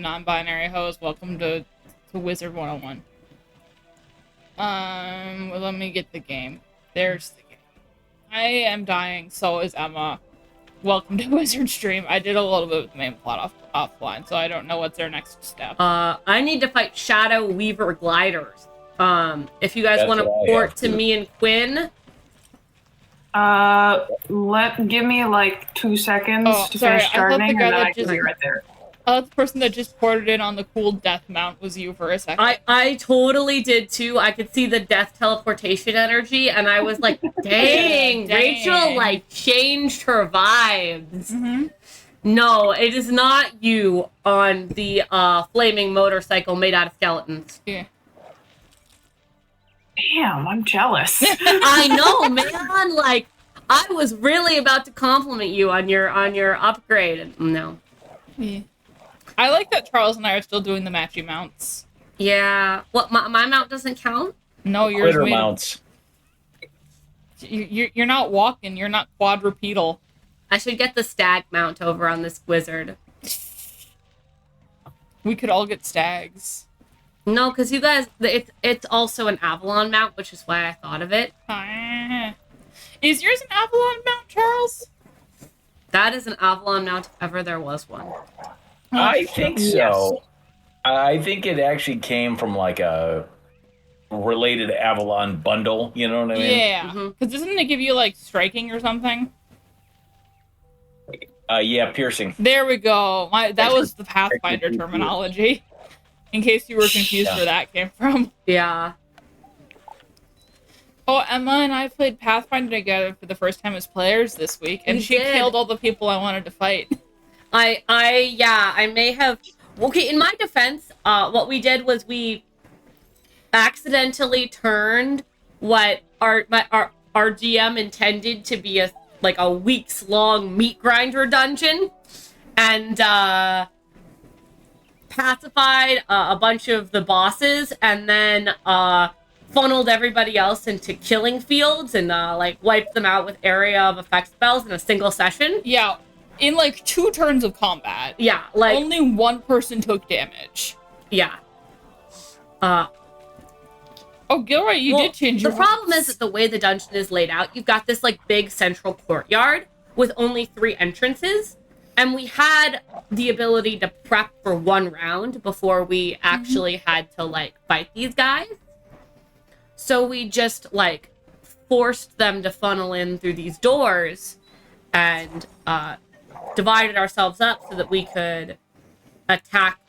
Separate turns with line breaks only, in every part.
non-binary hoes. Welcome to Wizard 101. Well, let me get the game. There's the game. I am dying, so is Emma. Welcome to Wizard Stream. I did a little bit of the main plot offline, so I don't know what's their next step.
I need to fight Shadow Weaver gliders. If you guys want to port to me and Quinn.
Give me like 2 seconds to finish gardening, and then I can be right there.
The person that just ported in on the cool death mount was you for a second.
I totally did too. I could see the death teleportation energy, and I was like, dang, Rachel like changed her vibes.
Mm-hmm.
No, it is not you on the flaming motorcycle made out of skeletons.
Yeah.
Damn, I'm jealous.
I know, man. Like, I was really about to compliment you on your upgrade. No.
Yeah. I like that Charles and I are still doing the matchy mounts.
Yeah. What, my mount doesn't count?
No, yours
Glitter mounts.
You're not walking. You're not quadrupedal.
I should get the stag mount over on this wizard.
We could all get stags.
No, because you guys, it's also an Avalon mount, which is why I thought of it.
Is yours an Avalon mount, Charles?
That is an Avalon mount if ever there was one.
I think so. Yes. I think it actually came from like a related Avalon bundle. You know what I mean?
Yeah. Because doesn't it give you like striking or something?
Yeah, piercing.
There we go. That was the Pathfinder terminology. In case you were confused where that came from.
Yeah.
Oh, Emma and I played Pathfinder together for the first time as players this week, and she killed all the people I wanted to fight.
I may have... Okay, in my defense, what we did was we accidentally turned what our GM intended to be a weeks-long meat grinder dungeon, and pacified a bunch of the bosses, and then funneled everybody else into killing fields, and wiped them out with area of effect spells in a single session.
Yeah. In, 2 turns of combat.
Yeah,
only one person took damage.
Yeah.
Oh, Gilroy, you did change your
The problem is that the way the dungeon is laid out, you've got this, big central courtyard with only 3 entrances, and we had the ability to prep for 1 round before we actually had to, fight these guys. So we just, forced them to funnel in through these doors and, divided ourselves up so that we could attack,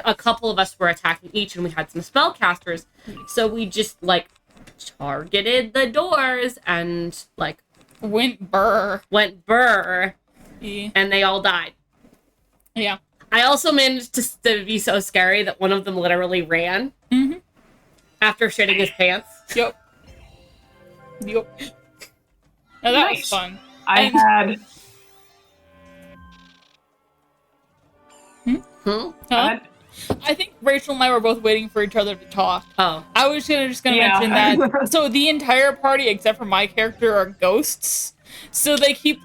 a couple of us were attacking each, and we had some spellcasters, so we just, targeted the doors and,
went burr.
Yeah. And they all died.
Yeah.
I also managed to be so scary that one of them literally ran after shitting his pants.
Yep. Now that was fun.
I had...
Huh? I think Rachel and I were both waiting for each other to talk.
Oh.
I was just gonna mention that. So the entire party, except for my character, are ghosts. So they keep,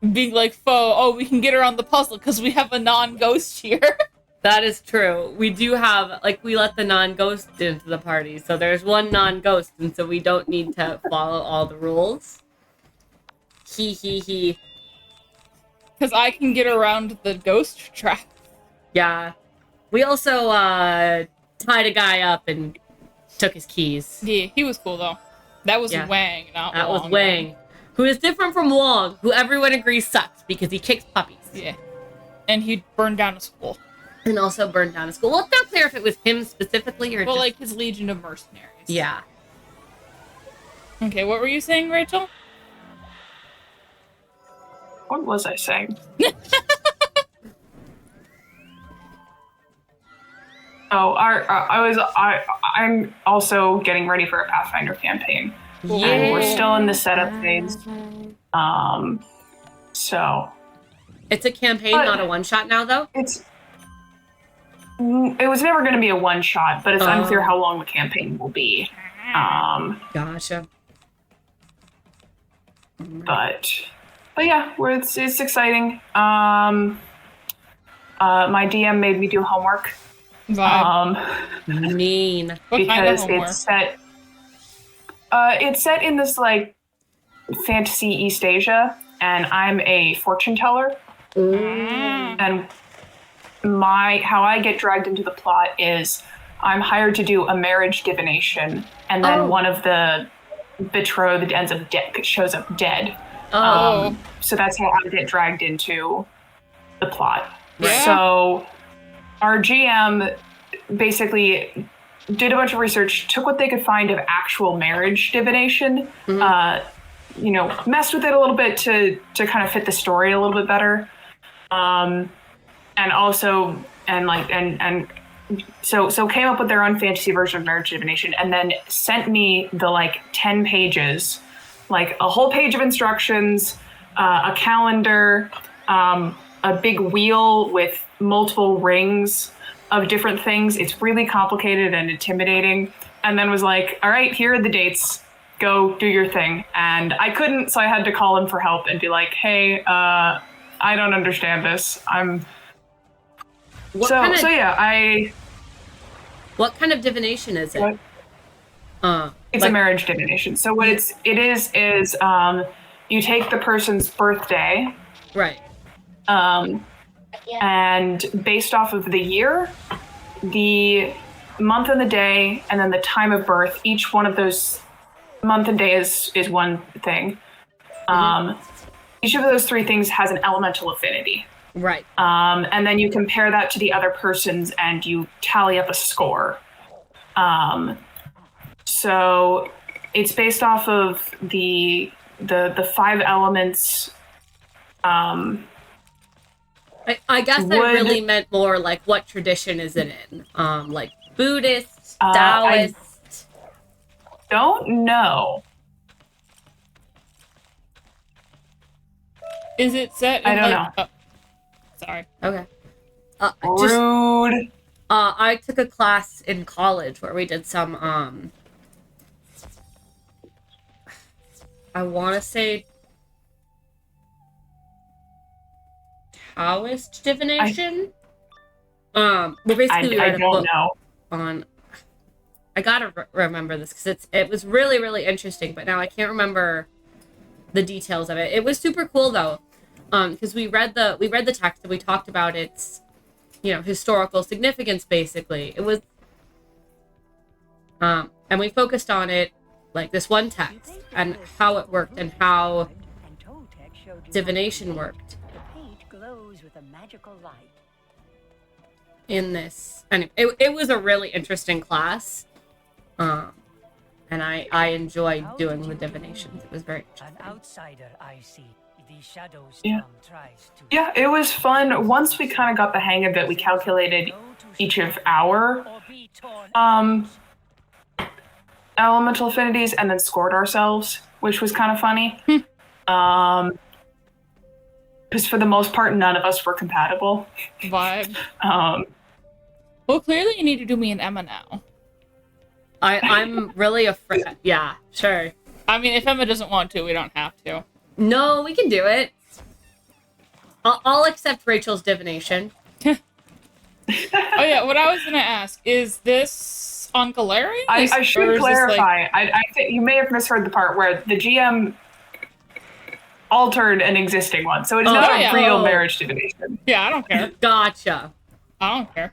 being we can get around the puzzle because we have a non-ghost here.
That is true. We do have, we let the non-ghost into the party. So there's one non-ghost, and so we don't need to follow all the rules. He.
Because I can get around the ghost trap.
Yeah. We also tied a guy up and took his keys.
Yeah, he was cool, though. That was Wang, not Wong.
That was Wang. Who is different from Wong, who everyone agrees sucks because he kicks puppies.
Yeah. And he burned down a school.
And also burned down a school. Well, it's not clear if it was him specifically or just...
his Legion of Mercenaries.
Yeah.
Okay, what were you saying, Rachel?
What was I saying? I'm also getting ready for a Pathfinder campaign.
Yeah.
And we're still in the setup phase. So.
It's a campaign, not a one-shot now, though?
It was never going to be a one-shot, but it's unclear how long the campaign will be.
Gotcha.
But yeah, it's exciting. my DM made me do homework.
Mean.
Because it's set in this like fantasy East Asia, and I'm a fortune teller. And how I get dragged into the plot is I'm hired to do a marriage divination, and then one of the betrothed shows up dead. So that's how I get dragged into the plot.
Yeah.
So our GM basically did a bunch of research, took what they could find of actual marriage divination, messed with it a little bit to kind of fit the story a little bit better. So came up with their own fantasy version of marriage divination, and then sent me the like 10 pages, like a whole page of instructions, a calendar, a big wheel with multiple rings of different things. It's really complicated and intimidating. And then was like, all right, here are the dates. Go do your thing. And I couldn't, so I had to call him for help and be like, hey, I don't understand this. What kind
of divination is it?
It's a marriage divination. So what it is you take the person's birthday.
Right.
And based off of the year, the month and the day, and then the time of birth, each one of those month and day is one thing. Each of those three things has an elemental affinity.
Right.
And then you compare that to the other person's and you tally up a score. So it's based off of the 5 elements.
I guess I really meant more like what tradition is it in? Like Buddhist, Taoist?
I don't know.
Is it set in
I don't know.
Sorry.
Okay.
Rude.
I took a class in college where we did some I want to say Taoist divination. Well, basically we read a book on. I gotta remember this because it was really, really interesting, but now I can't remember the details of it. It was super cool though, because we read the text and we talked about its, historical significance. Basically, it was, and we focused on it, like this one text and how it worked and how divination worked.
With a magical light.
In this, and it was a really interesting class, and I enjoyed doing the divinations. It was very interesting.
An outsider, I see. The shadows tries to.
Yeah, it was fun. Once we kind of got the hang of it, we calculated each of our elemental affinities and then scored ourselves, which was kind of funny. Because for the most part, none of us were compatible.
Vibe.
Well,
clearly you need to do me an Emma now.
I'm really afraid. Yeah, sure.
I mean, if Emma doesn't want to, we don't have to.
No, we can do it. I'll accept Rachel's divination.
Oh yeah, what I was gonna ask, is this on Galarian?
I should clarify. I think you may have misheard the part where the GM altered an existing one, so it's not a real marriage divination.
Yeah, I don't care.
Gotcha.
I don't care.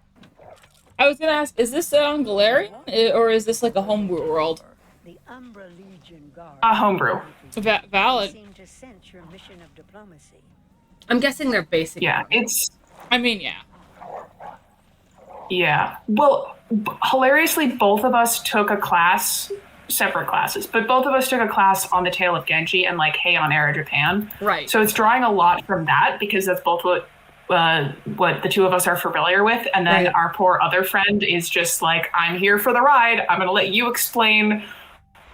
I was gonna ask, is this set on Galarian, or is this like a homebrew world?
The Umbra Legion Guard.
A homebrew.
Valid.
Seem to sense your mission of diplomacy.
I'm guessing they're basic.
Yeah, it's.
I mean, yeah.
Yeah. Well, hilariously, both of us took a class, separate classes, but both of us took a class on the Tale of Genji and like Hey on Era Japan.
Right.
So it's drawing a lot from that because that's both what the two of us are familiar with, and then our poor other friend is just like, I'm here for the ride. I'm gonna let you explain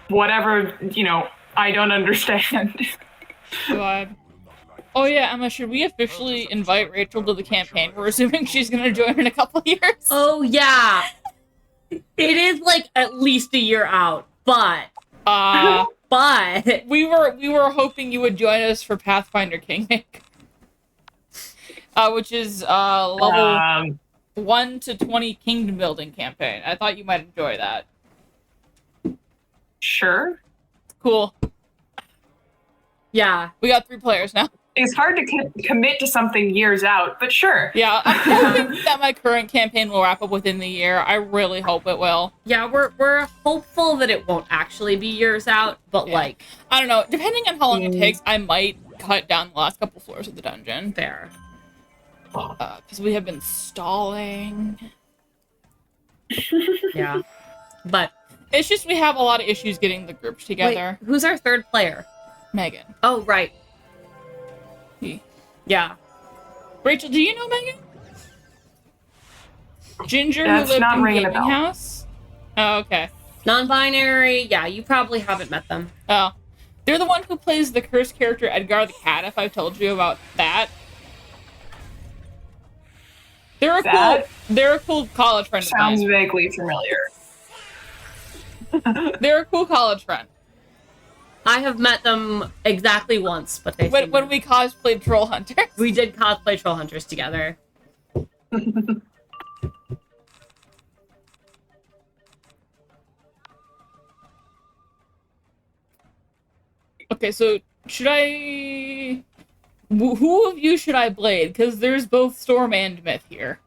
whatever I don't understand.
God. Oh yeah, Emma, should we officially invite Rachel to the campaign? We're assuming she's gonna join in a couple years.
Oh yeah. It is like at least a year out, but
we were hoping you would join us for Pathfinder Kingmaker. which is level
Um,
1 to 20 kingdom building campaign. I thought you might enjoy that.
sure.
Cool.
Yeah.
We got 3 players now.
It's hard to commit to something years out, but sure.
Yeah, I'm hoping that my current campaign will wrap up within the year. I really hope it will.
Yeah, we're hopeful that it won't actually be years out, but
Yeah.
like
I don't know. Depending on how long it takes, I might cut down the last couple floors of the dungeon.
fair.
Because we have been stalling.
Yeah. But
It's just we have a lot of issues getting the groups together.
wait, who's our third player?
Megan.
Oh, right.
He.
Yeah.
Rachel, do you know Megan? Ginger
That's
who lived
not
in
ringing a
gaming
bell.
house? Oh, okay.
Non-binary. Yeah, you probably haven't met them.
Oh. They're the one who plays the cursed character Edgar the Cat, if I've told you about that. They're a cool college friend of
Sounds
mine.
vaguely familiar.
They're a cool college friend.
I have met them exactly once, but they
When we cosplayed Troll Hunters.
we did cosplay Troll Hunters together.
Okay, so should I... Who of you should I blade? Because there's both Storm and Myth here.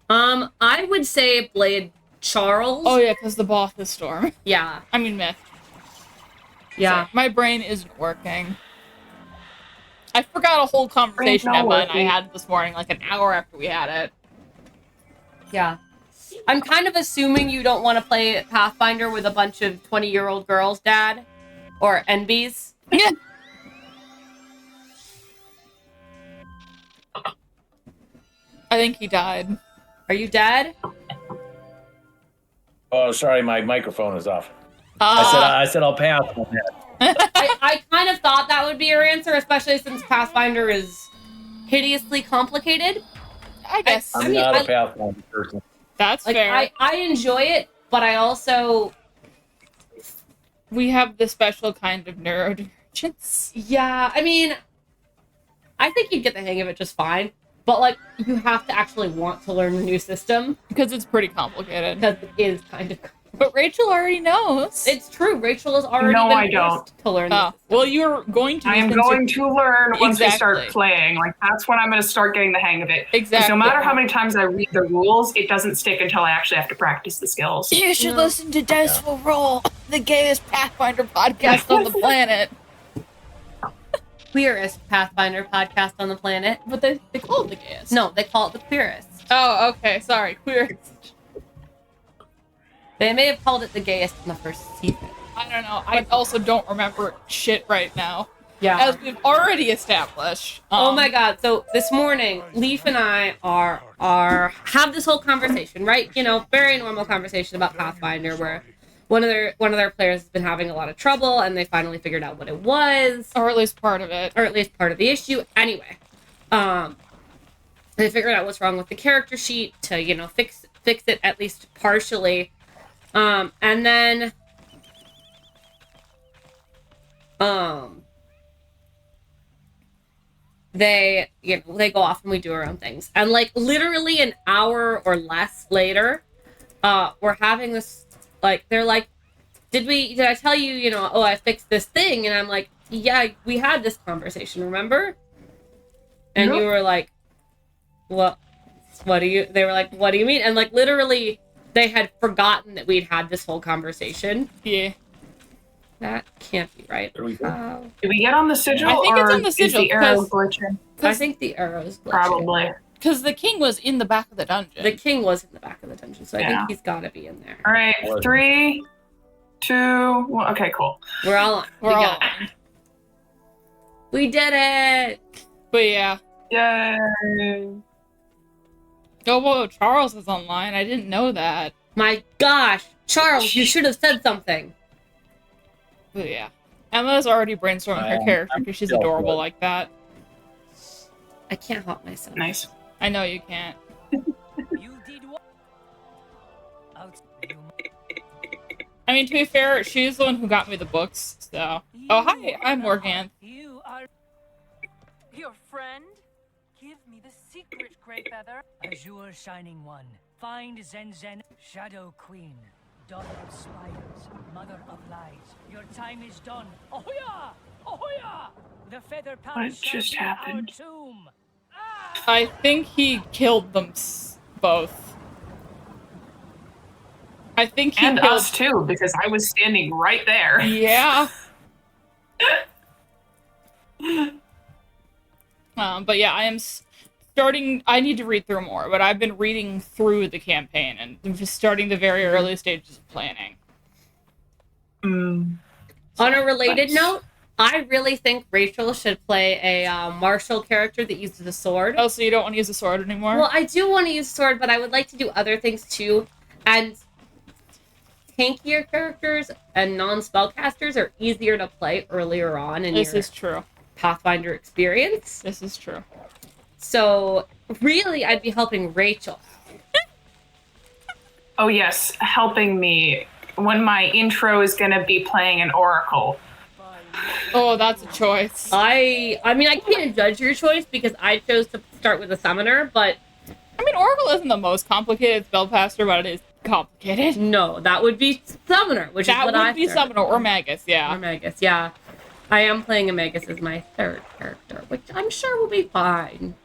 I would say Blade Charles.
Oh yeah, because the boss is Storm.
Yeah.
I mean Myth.
Yeah.
So, my brain isn't working. I forgot a whole conversation
Brain's
Emma
not
and I
working.
had this morning, like an hour after we had it.
Yeah. I'm kind of assuming you don't want to play Pathfinder with a bunch of 20-year-old girls, Dad? Or NBs?
Yeah. I think he died.
Are you dead?
Oh, sorry, my microphone is off. I said I'll pass on that.
I kind of thought that would be your answer, especially since Pathfinder is hideously complicated.
I guess.
I'm
I mean,
not
I-
a Pathfinder person.
That's
Like,
fair.
I enjoy it, but I also...
We have the special kind of neurodivergence.
Yeah, I mean... I think you'd get the hang of it just fine. But, like, you have to actually want to learn the new system,
Because it's pretty complicated.
because it is kind of...
But Rachel already knows.
It's true, Rachel has already
No,
been
I don't.
forced to learn
Oh,
this.
well, you're going to.
I am
listen
going to learn once we start
Exactly.
playing. Like, that's when I'm going to start getting the hang of it. 'Cause
Exactly.
no matter how many times I read the rules, it doesn't stick until I actually have to practice the skills.
You should listen to Dice Will Roll, the gayest Pathfinder podcast on the planet.
Queerest Pathfinder podcast on the planet.
But they call it the gayest.
No, they call it the queerest.
Oh, okay. Sorry. Queer.
They may have called it the gayest in the first season.
I don't know. I also don't remember shit right now.
Yeah.
As we've already established.
Oh my god, so this morning, Leaf and I have this whole conversation, right? You know, very normal conversation about Pathfinder where one of their players has been having a lot of trouble and they finally figured out what it was.
Or at least part of it.
Or at least part of the issue. Anyway. They figured out what's wrong with the character sheet to, you know, fix it at least partially. And then they go off and we do our own things. And like literally an hour or less later, we're having this, like, they're like, did I tell you, you know, oh, I fixed this thing? And I'm like, yeah, we had this conversation, remember? And
Yep.
you were like, what do you, they were like, what do you mean? And like literally they had forgotten that we'd had this whole conversation.
Yeah.
That can't be right.
There we go.
Did we get on the sigil?
I think it's
or
on the sigil,
Is the arrow
'cause-
glitching?
I think the arrow's glitching.
Probably.
Because the king was in the back of the dungeon.
The king was in the back of the dungeon, so I
Yeah.
think he's got to be in there.
All right.
Was-
3, 2, 1. Okay, cool.
We're all on.
We're
we
all
got it. We did it.
But yeah.
Yay.
Oh, whoa, Charles is online. I didn't know that.
My gosh, Charles, you should have said something.
But yeah. Emma's already brainstorming her
I'm
character because she's
still
adorable
good.
like that.
I can't help myself.
Nice.
I know you can't.
You did what?
I mean, to be fair, she's the one who got me the books, so. Oh, hi, I'm Morgan.
You are your friend. Give me the secret. Great feather. Azure Shining One. Find Zen Zen. Shadow Queen. Daughter of spiders. Mother of lies. Your time is done. Ahoya! Ahoya! The feather palace
What just
shall be
happened?
our tomb.
I think he killed them both. I think he
And
killed
us too, because I was standing right there.
Yeah. But yeah, I am starting. I need to read through more, but I've been reading through the campaign and just starting the very early stages of planning.
Mm.
On a related
Nice.
note, I really think Rachel should play a martial character that uses a sword.
Oh, so you don't want to use a sword anymore?
Well, I do want to use sword, but I would like to do other things too. And tankier characters and non-spellcasters are easier to play earlier on in
This
your
is true.
Pathfinder experience.
This is true.
So really, I'd be helping Rachel.
Oh yes, helping me when my intro is going to be playing an oracle.
Oh, that's a choice.
I mean, I can't judge your choice because I chose to start with a summoner, but
I mean, Oracle isn't the most complicated spellcaster, but it is complicated.
no, that would be summoner, which
That
is what I
would be
started.
Summoner or Magus, yeah.
Or Magus, yeah. I am playing a Magus as my third character, which I'm sure will be fine.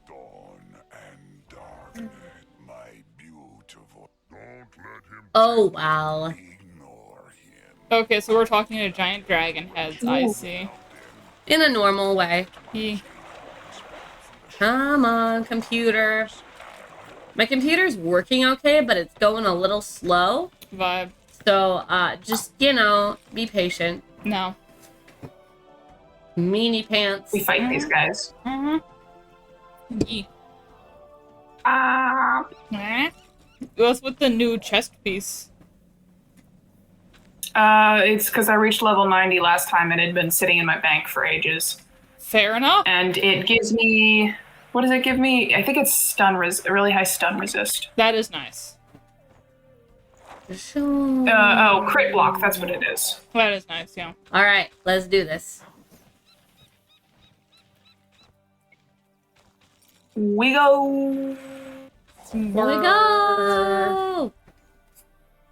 Dawn and darkness, my beautiful. Don't let him
Oh, wow.
ignore him.
Okay, so we're talking to giant dragon heads, I see.
In a normal way.
He...
Come on, computer. My computer's working okay, but it's going a little slow.
vibe.
So, just, you know, be patient.
No.
Meanie pants.
We fight these guys.
Yee. What's with the new chest piece?
It's because I reached level 90 last time and it had been sitting in my bank for ages.
Fair enough.
And it gives me... What does it give me? I think it's really high stun resist.
That is nice.
Crit block, that's what it is.
That is nice, yeah.
All right, let's do this.
We go...
Here we go.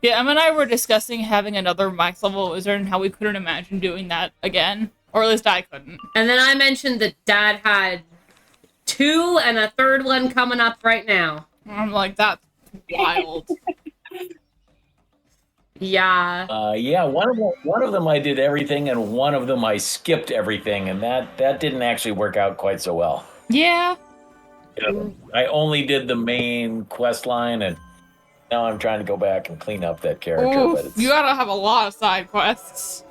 Yeah, Em and I were discussing having another max level wizard and how we couldn't imagine doing that again. Or at least I couldn't.
And then I mentioned that Dad had 2 and a third one coming up right now.
I'm like, that's wild.
Yeah.
Yeah, one of them I did everything, and one of them I skipped everything, and that didn't actually work out quite so well.
Yeah.
I only did the main quest line, and now I'm trying to go back and clean up that character.
Oof,
But it's,
you gotta have a lot of side quests.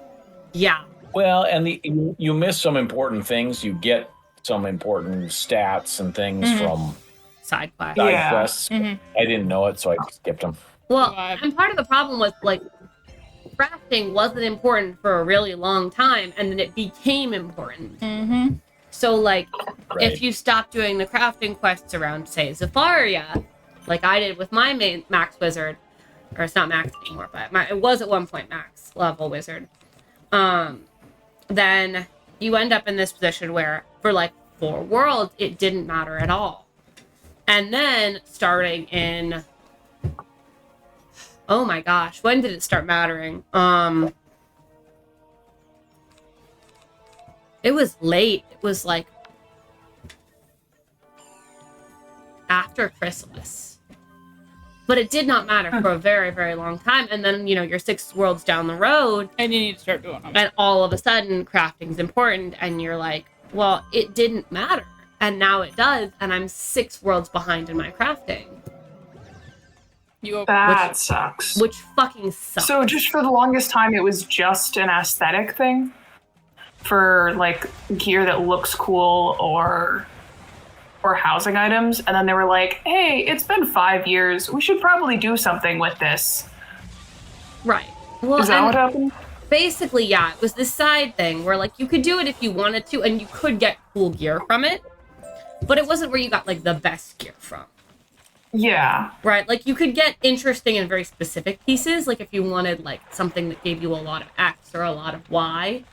Yeah.
well, and you miss some important things. You get some important stats and things from
Side quest.
side
Yeah.
quests.
Mhm.
I didn't know it, so I skipped them.
Well,
Vibe.
and part of the problem was, like, crafting wasn't important for a really long time, and then it became important.
Mm-hmm.
So, like,
Right.
if you stop doing the crafting quests around, say, Zafaria, like I did with my main max wizard, or it's not max anymore, but it was at one point max level wizard, then you end up in this position where, for, like, 4 worlds, it didn't matter at all. And then, starting in... Oh my gosh, when did it start mattering? It was late. It was like after Chrysalis. But it did not matter for a very, very long time. And then, you know, you're 6 worlds down the road,
And you need to start doing them.
and all of a sudden crafting's important, and you're like, well, it didn't matter. And now it does, and I'm 6 worlds behind in my crafting.
You
That sucks.
Which fucking sucks.
So just for the longest time, it was just an aesthetic thing for like gear that looks cool or housing items, and then they were like, "Hey, it's been 5 years. We should probably do something with this."
Right. Well,
Is that
and
what happened?
basically, yeah, it was this side thing where, like, you could do it if you wanted to, and you could get cool gear from it, but it wasn't where you got, like, the best gear from.
Yeah.
Right, like you could get interesting and very specific pieces, like if you wanted like something that gave you a lot of X or a lot of Y.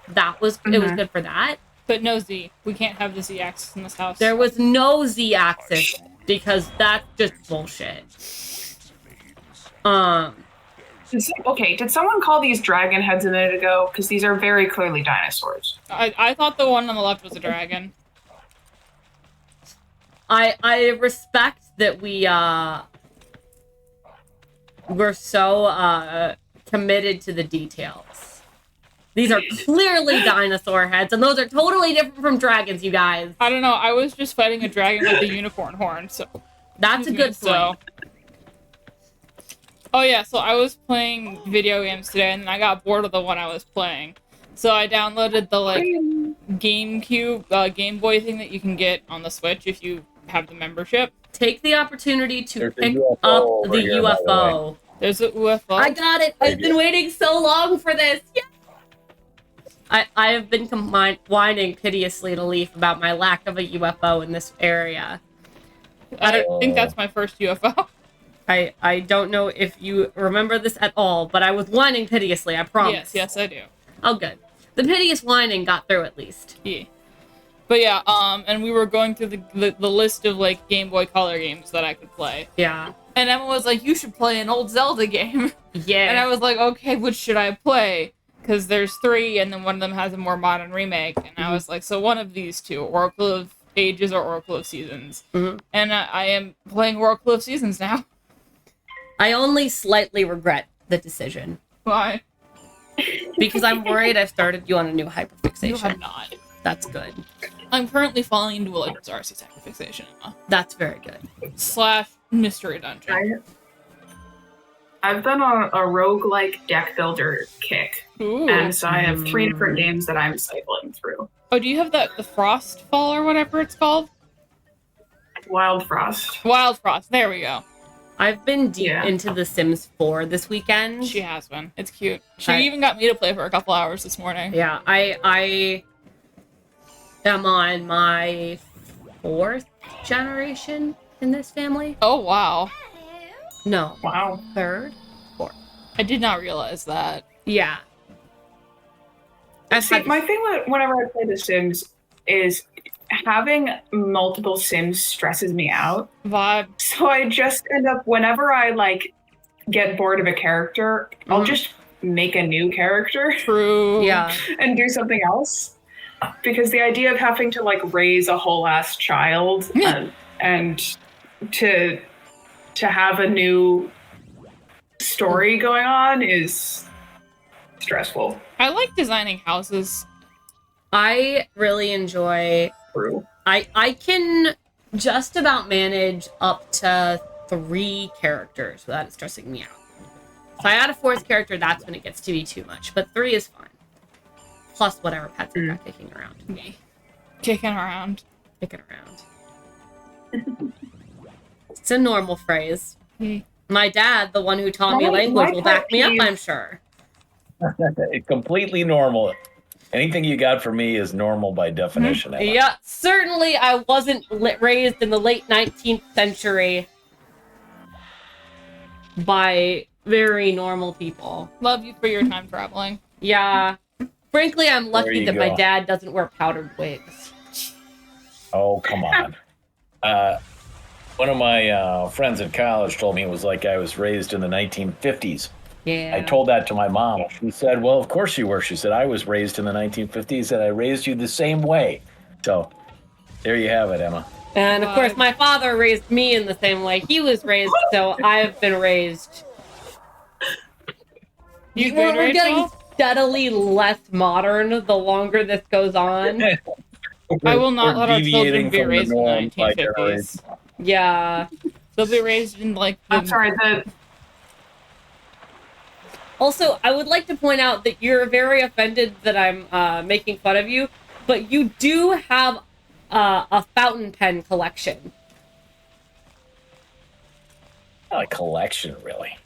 That was it was good for that.
But no Z. We can't have the Z axis in this house.
There was no Z-axis because that's just bullshit.
Did someone call these dragon heads a minute ago? Because these are very clearly dinosaurs.
I thought the one on the left was a dragon.
I respect that we're so committed to the details. These are clearly dinosaur heads, and those are totally different from dragons, you guys.
I don't know. I was just fighting a dragon with a unicorn horn, so
That's a good point.
Oh yeah, so I was playing video games today, and then I got bored of the one I was playing. So I downloaded the, like, GameCube, Game Boy thing that you can get on the Switch if you have the membership.
Take the opportunity to
There's a
pick
UFO
up
over
the
here, by the
UFO.
There's a UFO.
I got it! I've been waiting so long for this! Yeah! I have been whining piteously to Leaf about my lack of a UFO in this area.
I think that's my first UFO.
I don't know if you remember this at all, but I was whining piteously, I promise.
Yes, I do.
Oh, good. The piteous whining got through at least.
Yeah. But yeah, and we were going through the list of, like, Game Boy Color games that I could play.
Yeah.
And Emma was like, you should play an old Zelda game.
Yeah.
And I was like, okay, which should I play? Because there's 3, and then one of them has a more modern remake. And I was like, so one of these two, Oracle of Ages or Oracle of Seasons.
Mm-hmm.
And I am playing Oracle of Seasons now.
I only slightly regret the decision.
Why?
Because I'm worried I've started you on a new hyperfixation.
You have not.
That's good.
I'm currently falling into a Legends Arceus hyperfixation, Emma.
That's very good.
/ Mystery Dungeon.
I've been on a roguelike deck builder kick.
Ooh.
And so I have 3 different games that I'm cycling through.
Oh, do you have the Frostfall or whatever it's called?
Wild Frost.
Wild Frost. There we go.
I've been deep into The Sims 4 this weekend.
She has been. It's cute. She even got me to play for a couple hours this morning.
Yeah, I am on my 4th generation in this family.
Oh, wow.
No.
Wow.
3rd? 4th.
I did not realize that.
Yeah.
See, my thing whenever I play The Sims is having multiple Sims stresses me out.
Vibe.
So I just end up, whenever I, like, get bored of a character, I'll just make a new character.
True.
Yeah.
And do something else. Because the idea of having to, like, raise a whole ass child and to have a new story going on is stressful.
I like designing houses.
I really enjoy...
True.
I can just about manage up to 3 characters without it stressing me out. If I add a 4th character, that's when it gets to be too much. But 3 is fine. Plus whatever pets I've got kicking around.
Me. Kicking around.
Kicking around. It's a normal phrase. My dad, the one who taught me language, will back me up, I'm sure.
Completely normal. Anything you got for me is normal by definition. Emma.
Yeah, certainly I wasn't raised in the late 19th century by very normal people.
Love you for your time traveling.
Yeah. Frankly, I'm lucky that
go.
my dad doesn't wear powdered wigs.
Oh, come on. One of my friends in college told me it was like I was raised in the 1950s.
Yeah.
I told that to my mom. She said, well, of course you were. She said, I was raised in the 1950s and I raised you the same way. So there you have it, Emma.
And of course, my father raised me in the same way he was raised, so I've been raised. We're getting steadily less modern the longer this goes on.
I will not let our children be
from the
raised in the
norm by
1950s.
Yeah.
They'll be raised in, like,
I'm sorry,
Also, I would like to point out that you're very offended that I'm making fun of you, but you do have a fountain pen collection.
Not a collection, really.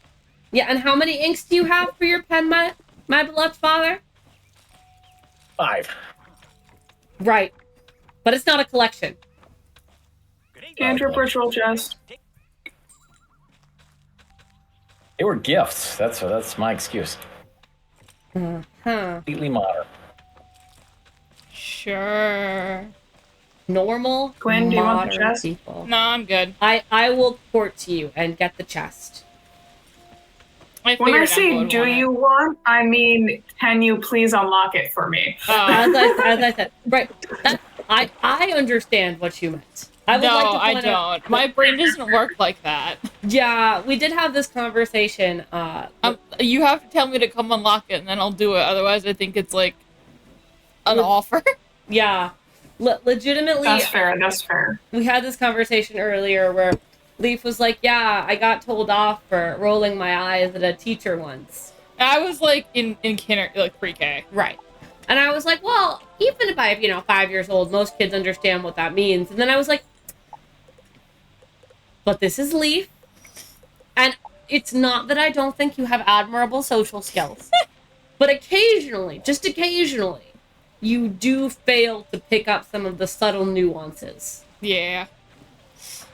Yeah, and how many inks do you have for your pen, my beloved father?
5.
Right. But it's not a collection.
Cantrip ritual chest.
They were gifts. That's my excuse.
Huh.
Completely modern.
Sure.
Normal,
Gwen, do you want the
modern
chest?
people.
No, I'm good.
I will port to you and get the chest.
I
When I
figured
say
Emma would
do
want it.
you want, I mean, can you please unlock it for me?
As I said, right? I understand what you meant. I would
No,
like to
I
point out.
don't. My brain doesn't work like that.
Yeah, we did have this conversation.
You have to tell me to come unlock it, and then I'll do it. Otherwise, I think it's like an offer.
Yeah, legitimately.
That's fair. That's fair.
We had this conversation earlier where Leaf was like, "Yeah, I got told off for rolling my eyes at a teacher once."
I was like in like pre-K.
Right. And I was like, well, even if I'm, 5 years old, most kids understand what that means. And then I was like, but this is Leaf. And it's not that I don't think you have admirable social skills. But occasionally, just occasionally, you do fail to pick up some of the subtle nuances.
Yeah.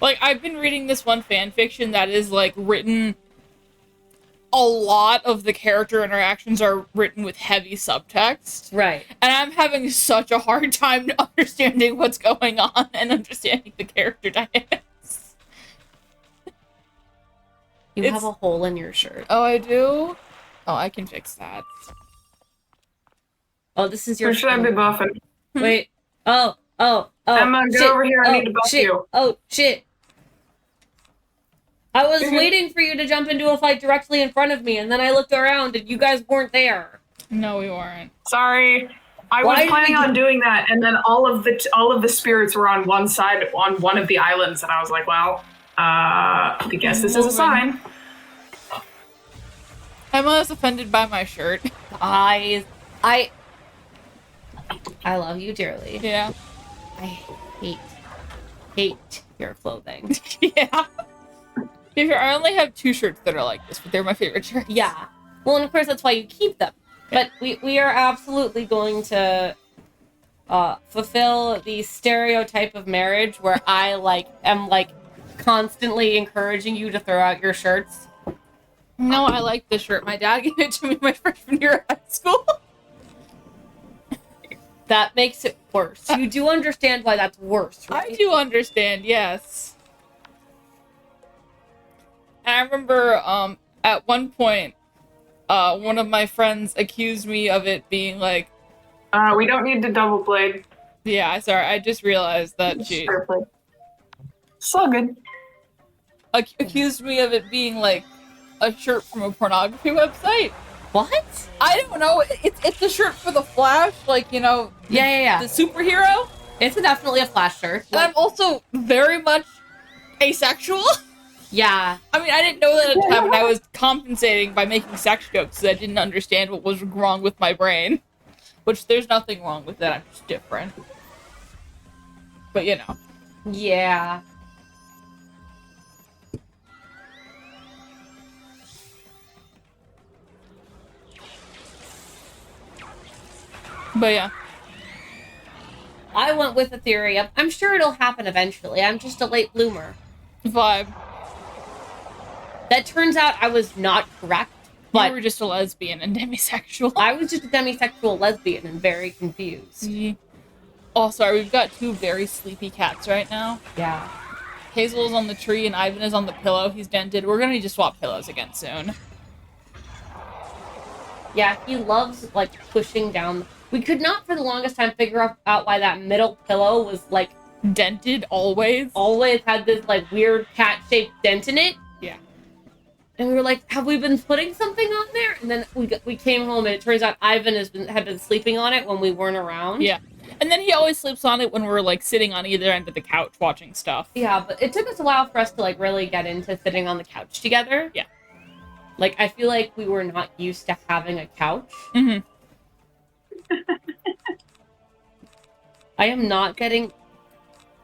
Like, I've been reading this one fan fiction that is, like, written... A lot of the character interactions are written with heavy subtext.
Right.
And I'm having such a hard time understanding what's going on and understanding the character dynamics.
You have a hole in your shirt.
Oh, I do? Oh, I can fix that.
Oh, this is your...
Who should I be buffing?
Wait. Oh.
Emma, get
shit.
over here. I need to buff
shit.
you.
Oh, shit. I was waiting for you to jump into a fight directly in front of me, and then I looked around, and you guys weren't there.
No, we weren't.
Sorry. I was planning on doing that, and then all of the spirits were on one side, on one of the islands, and I was like, well, I guess this is a sign.
Emma is offended by my shirt.
I love you dearly.
Yeah.
I hate your clothing.
Yeah. I only have 2 shirts that are like this, but they're my favorite shirts.
Yeah. Well, and of course that's why you keep them. But we are absolutely going to fulfill the stereotype of marriage where I am constantly encouraging you to throw out your shirts.
No, I like this shirt. My dad gave it to me my freshman year of high school.
That makes it worse. You do understand why that's worse, right?
I do understand, yes. And I remember at one point, one of my friends accused me of it being like...
We don't need to double blade.
Yeah, sorry, I just realized that she...
It's all good.
Accused me of it being like a shirt from a pornography website.
What?
I don't know. It's a shirt for the Flash,
Yeah.
The superhero.
It's definitely a Flash shirt.
And I'm also very much asexual.
Yeah.
I mean, I didn't know that at the time, and I was compensating by making sex jokes because I didn't understand what was wrong with my brain. Which, there's nothing wrong with that, I'm just different. But,
Yeah.
But yeah.
I went with the theory of, I'm sure it'll happen eventually. I'm just a late bloomer.
Vibe.
That turns out I was not correct. But
you were just a lesbian and demisexual.
I was just a demisexual lesbian and very confused.
Oh, sorry, we've got 2 very sleepy cats right now.
Yeah.
Hazel is on the tree and Ivan is on the pillow. He's dented. We're gonna need to swap pillows again soon.
Yeah, he loves, pushing down. We could not, for the longest time, figure out why that middle pillow was,
dented always.
Always had this, weird cat-shaped dent in it.
Yeah.
And we were like, have we been putting something on there? And then we came home, and it turns out Ivan had been sleeping on it when we weren't around.
Yeah. And then he always sleeps on it when we're, sitting on either end of the couch watching stuff.
Yeah, but it took us a while for us to, really get into sitting on the couch together.
Yeah.
I feel like we were not used to having a couch.
Mm-hmm.
I am not getting...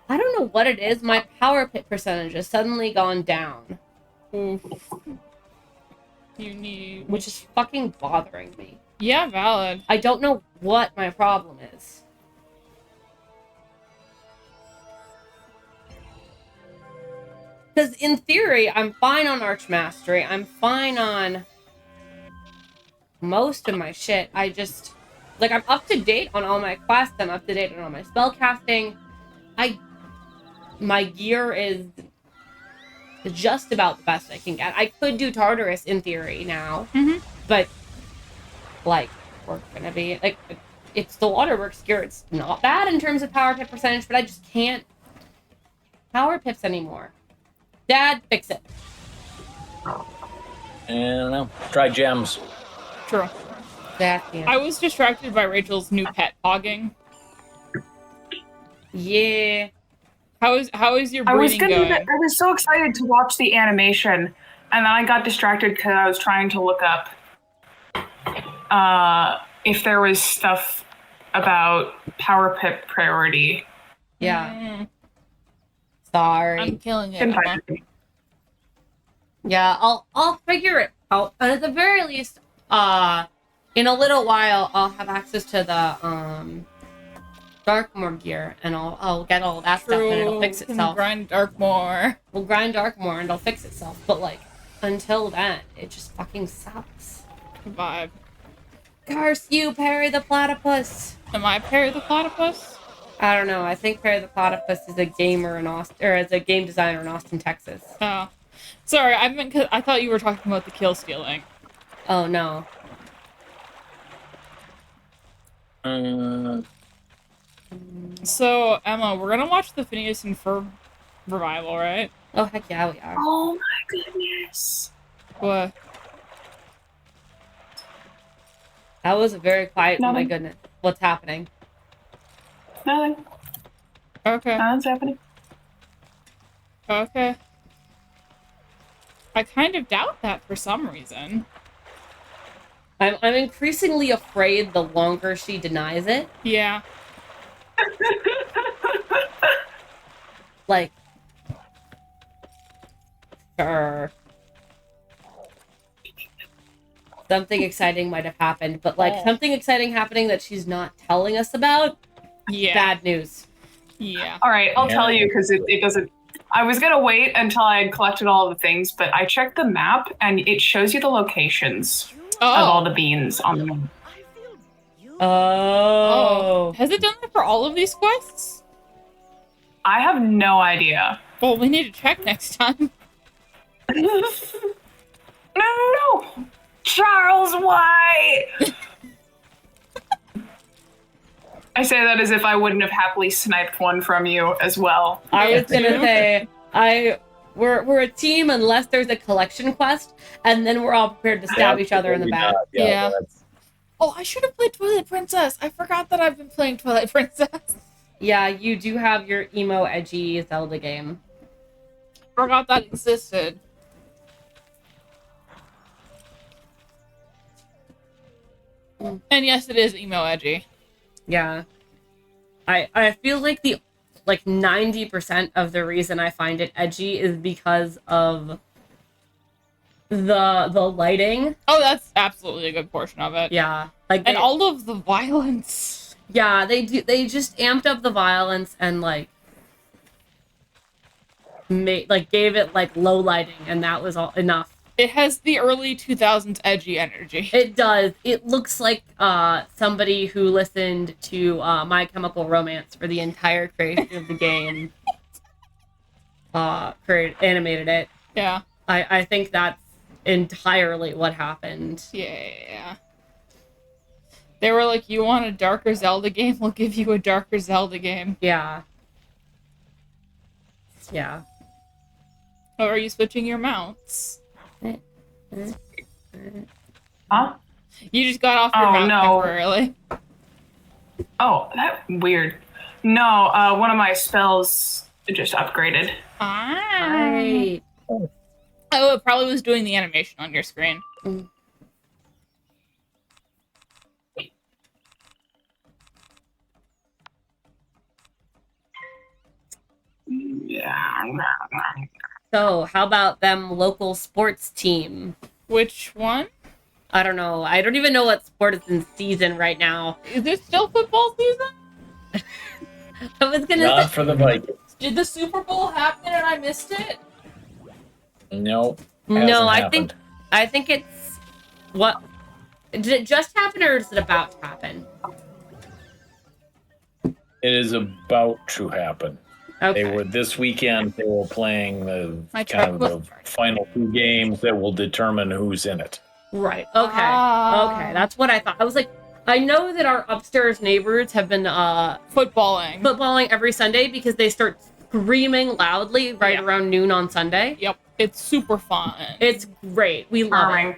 I don't know what it is. My power pit percentage has suddenly gone down.
Oof. You need...
Which is fucking bothering me.
Yeah, valid.
I don't know what my problem is. Because in theory, I'm fine on Archmastery. I'm fine on most of my shit. I just... like I'm up to date on all my quests. I'm up to date on all my spell casting. My gear is just about the best I can get. I could do Tartarus in theory now, but like we're gonna be like it's the Waterworks gear. It's not bad in terms of power pip percentage, but I just can't power pips anymore. Dad, fix it.
I don't know. Try gems.
True.
Dad, yeah.
I was distracted by Rachel's new pet hogging.
Yeah.
How is your breeding going?
I was so excited to watch the animation, and then I got distracted because I was trying to look up if there was stuff about power pip priority.
Yeah. Sorry.
I'm killing it.
Couldn't
Emma.
find it.
Yeah, I'll figure it out. And at the very least, in a little while, I'll have access to the Darkmoor gear, and I'll get all that stuff, and it'll fix
Can
itself.
grind Darkmoor.
We'll grind Darkmoor, and it'll fix itself. But like, until then, it just fucking sucks.
Vibe.
Curse you, Perry the Platypus.
Am I Perry the Platypus?
I don't know. I think Perry the Platypus is a gamer in Austin, or is a game designer in Austin, Texas.
Oh. Sorry, I thought you were talking about the kill stealing.
Oh no.
So, Emma, we're gonna watch the Phineas and Ferb revival, right?
Oh heck yeah, we are.
Oh my goodness.
What?
That was a very quiet. Oh my
Nothing.
goodness, what's happening?
Nothing.
Okay.
Nothing's happening.
Okay. I kind of doubt that for some reason.
I'm increasingly afraid the longer she denies it.
Yeah.
Like, sure. Something exciting might have happened, but like something exciting happening that she's not telling us about.
Yeah.
Bad news.
Yeah.
All right, I'll tell you because it doesn't. I was gonna wait until I had collected all of the things, but I checked the map and it shows you the locations of all the beans on the map.
Oh.
Has it done that for all of these quests?
I have no idea.
Well, we need to check next time.
No, Charles, why? I say that as if I wouldn't have happily sniped one from you as well.
I was gonna say we're a team unless there's a collection quest, and then we're all prepared to stab each other in the back.
Yeah. Oh, I should have played Twilight Princess. I forgot that I've been playing Twilight Princess.
Yeah, you do have your emo edgy Zelda game.
Forgot that existed. And yes, it is emo edgy.
Yeah. I feel like 90% of the reason I find it edgy is because of the lighting.
Oh, that's absolutely a good portion of it.
Yeah. Like
And all of the violence.
Yeah, they just amped up the violence and like gave it like low lighting, and that was all enough.
It has the early 2000s edgy energy.
It does. It looks like somebody who listened to My Chemical Romance for the entire creation of the game animated it.
Yeah.
I think that's entirely what happened.
Yeah. They were like, you want a darker Zelda game? We'll give you a darker Zelda game.
Yeah. Yeah.
Or are you switching your mounts?
Huh?
You just got off your mount
no.
temporarily.
Oh, that weird. No, one of my spells just upgraded.
Right.
Oh, it probably was doing the animation on your screen.
Yeah.
So, how about them local sports team?
Which one?
I don't know. I don't even know what sport is in season right now.
Is it still football season?
I was gonna
Not
say,
for the Vikings.
Did the Super Bowl happen and I missed it?
Nope.
no.
Hasn't
I
happened.
think it's what Did it just happen or is it about to happen?
It is about to happen.
Okay.
They were this weekend. They were playing the
My
kind of
truck
the
was-
final 2 games that will determine who's in it.
Right. Okay.
Ah.
Okay. That's what I thought. I was like, I know that our upstairs neighbors have been
footballing
every Sunday because they start screaming loudly right
Yeah.
around noon on Sunday.
Yep, it's super fun.
It's great. We love
Charming.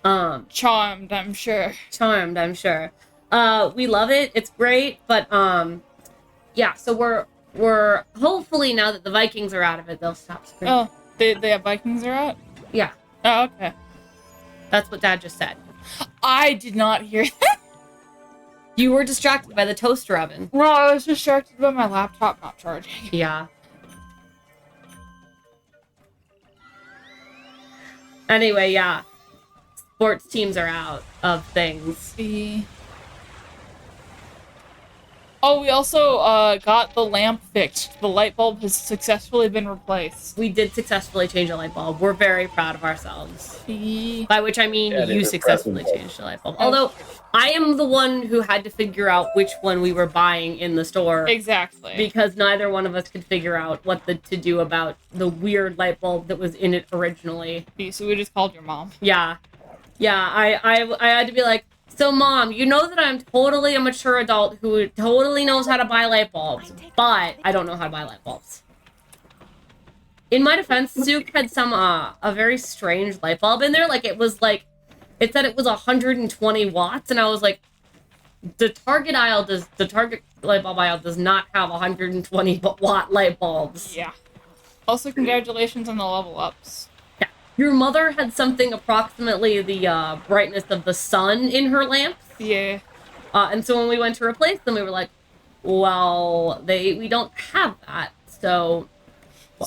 it.
Charmed, I'm sure.
Charmed, I'm sure. We love it. It's great, but yeah. So we're hopefully now that the Vikings are out of it, they'll stop screaming.
Oh, they have Vikings are out?
Yeah,
Oh, okay.
that's what Dad just said.
I did not hear that.
You were distracted by the toaster oven.
No, I was distracted by my laptop not charging.
Yeah. Anyway, yeah. Sports teams are out of things.
Oh, we also got the lamp fixed. The light bulb has successfully been replaced.
We did successfully change a light bulb. We're very proud of ourselves. By which I mean
That
you
is
successfully
impressive.
changed the light bulb. Although I am the one who had to figure out which one we were buying in the store.
Exactly.
Because neither one of us could figure out what to do about the weird light bulb that was in it originally.
So we just called your mom.
Yeah. Yeah, I had to be like, so Mom, you know that I'm totally a mature adult who totally knows how to buy light bulbs, but I don't know how to buy light bulbs. In my defense, Sook had some, a very strange light bulb in there. It said it was 120 watts, and I was like, the Target light bulb aisle does not have 120 watt light bulbs.
Yeah. Also, congratulations on the level ups.
Your mother had something approximately the brightness of the sun in her lamps.
Yeah.
And so when we went to replace them, we were like, well, we don't have that. So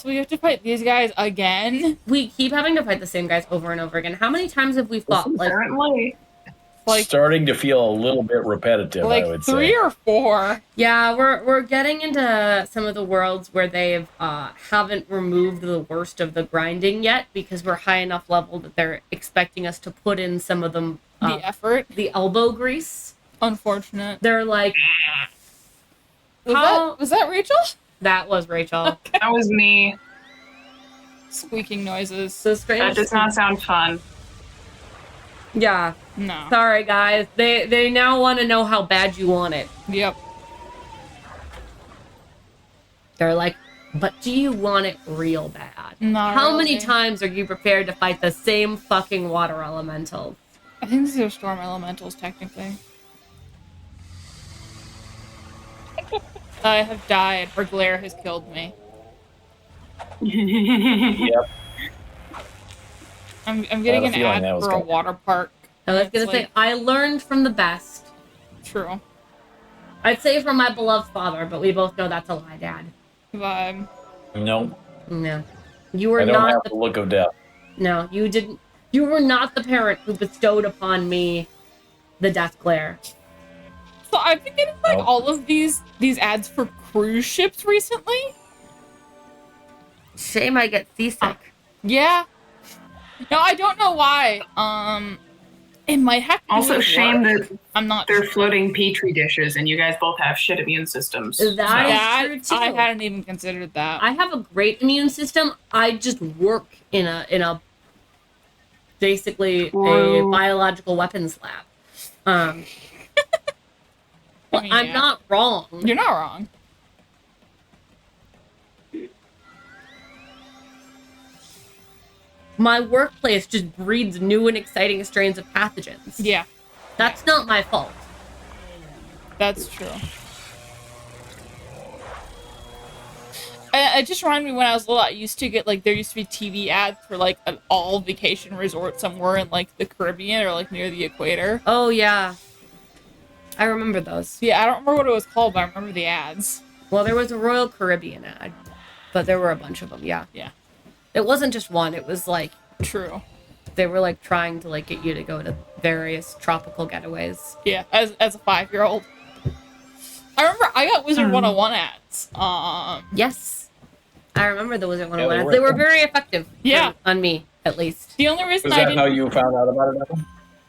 we have to fight these guys again?
we keep having to fight the same guys over and over again. How many times have we fought?
Apparently.
Like,
Starting to feel a little bit repetitive, I would say.
3 or 4.
Yeah, we're getting into some of the worlds where they've haven't removed the worst of the grinding yet because we're high enough level that they're expecting us to put in some of them
The effort.
the elbow grease.
Unfortunate.
They're like, how-
Was that Rachel?
that was Rachel.
That was me.
Squeaking noises.
So strange.
That does not sound fun.
Yeah.
No.
Sorry, guys. They now want to know how bad you want it.
Yep.
They're like, but do you want it real bad?
Not
How many
really.
times are you prepared to fight the same fucking water elemental?
I think these are storm elementals, technically. I have died. Her glare has killed me.
Yep.
I'm getting
I
an
had a feeling that
ad
was
for a
coming.
water park.
I was
It's
gonna say,
like-
I learned from the best.
True.
I'd say from my beloved father, but we both know that's a lie, Dad.
Vibe.
No,
No. You were
I don't
not
have
the
the look of death.
No, you didn't. You were not the parent who bestowed upon me the death glare.
So I've been getting like
Nope.
all of these ads for cruise ships recently.
Shame I get seasick.
Yeah. No, I don't know why. It might have to do
Also,
with
shame
work.
that
I'm not
they're
sure.
floating petri dishes and you guys both have shit immune systems.
That is
That,
true, too.
I hadn't even considered that.
I have a great immune system. I just work in a basically a
Whoa.
biological weapons lab. Well,
mean,
I'm
yeah.
not wrong.
You're not wrong.
My workplace just breeds new and exciting strains of pathogens.
Yeah,
That's not my fault.
that's true. It just reminded me when I was little, I used to get like there used to be TV ads for like an all vacation resort somewhere in like the Caribbean or like near the equator.
Oh yeah. I remember those.
Yeah, I don't remember what it was called, but I remember the ads.
Well, there was a Royal Caribbean ad, but there were a bunch of them, yeah.
Yeah,
It wasn't just one, it was like
true.
they were like trying to like get you to go to various tropical getaways.
Yeah, as a 5-year-old. I remember I got Wizard 101 ads.
Yes. I remember the Wizard 101
they
ads.
were.
They were very effective.
Yeah.
On me, at least.
The only reason
Was
I
that
didn't
how you found out about it, Evan?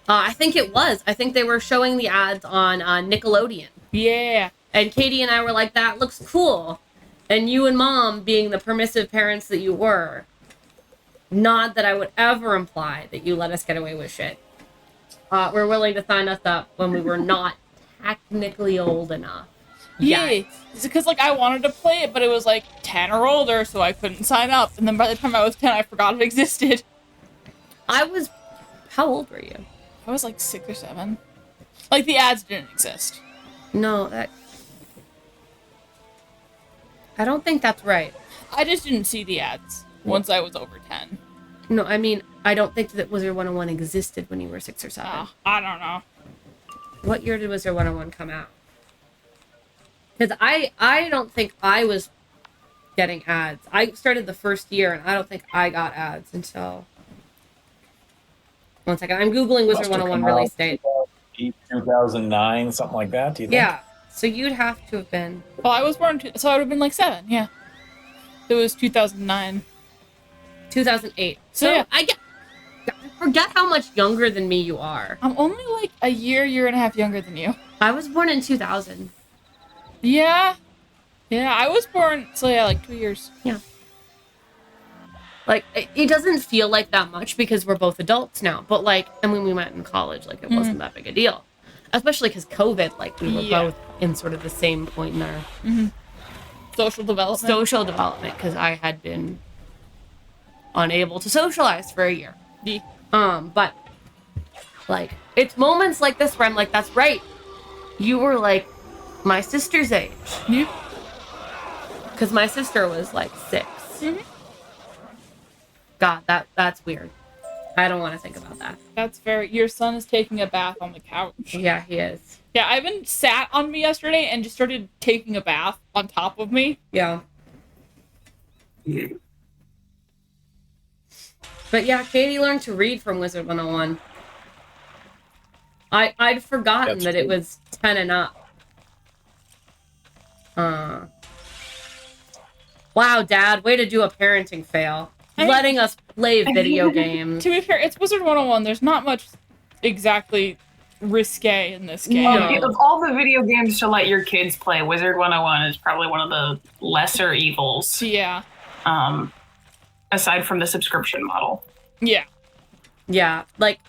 I think it was. I think they were showing the ads on Nickelodeon.
Yeah.
And Katie and I were like, that looks cool. And you and Mom, being the permissive parents that you were, not that I would ever imply that you let us get away with shit. We're willing to sign us up when we were not technically old enough.
Yeah. Because, like, I wanted to play it, but it was, like, 10 or older, so I couldn't sign up. And then by the time I was 10, I forgot it existed.
How old were you?
I was, like, 6 or 7. Like, the ads didn't exist.
No, I don't think that's right.
I just didn't see the ads once I was over 10.
No, I mean, I don't think that Wizard 101 existed when you were 6 or 7.
I don't know.
What year did Wizard 101 come out? Because I don't think I was getting ads. I started the first year, and I don't think I got ads until... One second. I'm Googling Wizard 101 release date.
2009, something like that, do you think?
Yeah. So you'd have to have been...
Well, I was born, so I would have been, like, 7, yeah. It was 2009.
2008.
So yeah.
I forget how much younger than me you are.
I'm only, like, a year and a half younger than you.
I was born in 2000.
Yeah. Yeah, I was born, so yeah, like 2 years.
Yeah. Like, it doesn't feel like that much because we're both adults now. But, like, and when we met in college, like, it wasn't that big a deal. Especially because COVID, like, we were both in sort of the same point in our...
Social development.
Social development, because I had been unable to socialize for a year.
Yeah.
But, like, it's moments like this where I'm like, that's right. You were, like, my sister's age.
Yeah.
Because my sister was, like, 6. God, that's weird. I don't want to think about that.
That's very... Your son is taking a bath on the couch.
Yeah, he is.
Yeah, Ivan sat on me yesterday and just started taking a bath on top of me.
Yeah. But yeah, Katie learned to read from Wizard 101. I'd forgotten that it was 10 and up. Wow, Dad, way to do a parenting fail. Letting us play video games.
To be fair, it's Wizard 101. There's not much exactly risque in this game.
Of all the video games to let your kids play, Wizard 101 is probably one of the lesser evils.
Yeah.
Aside from the subscription model.
Yeah.
Yeah, like...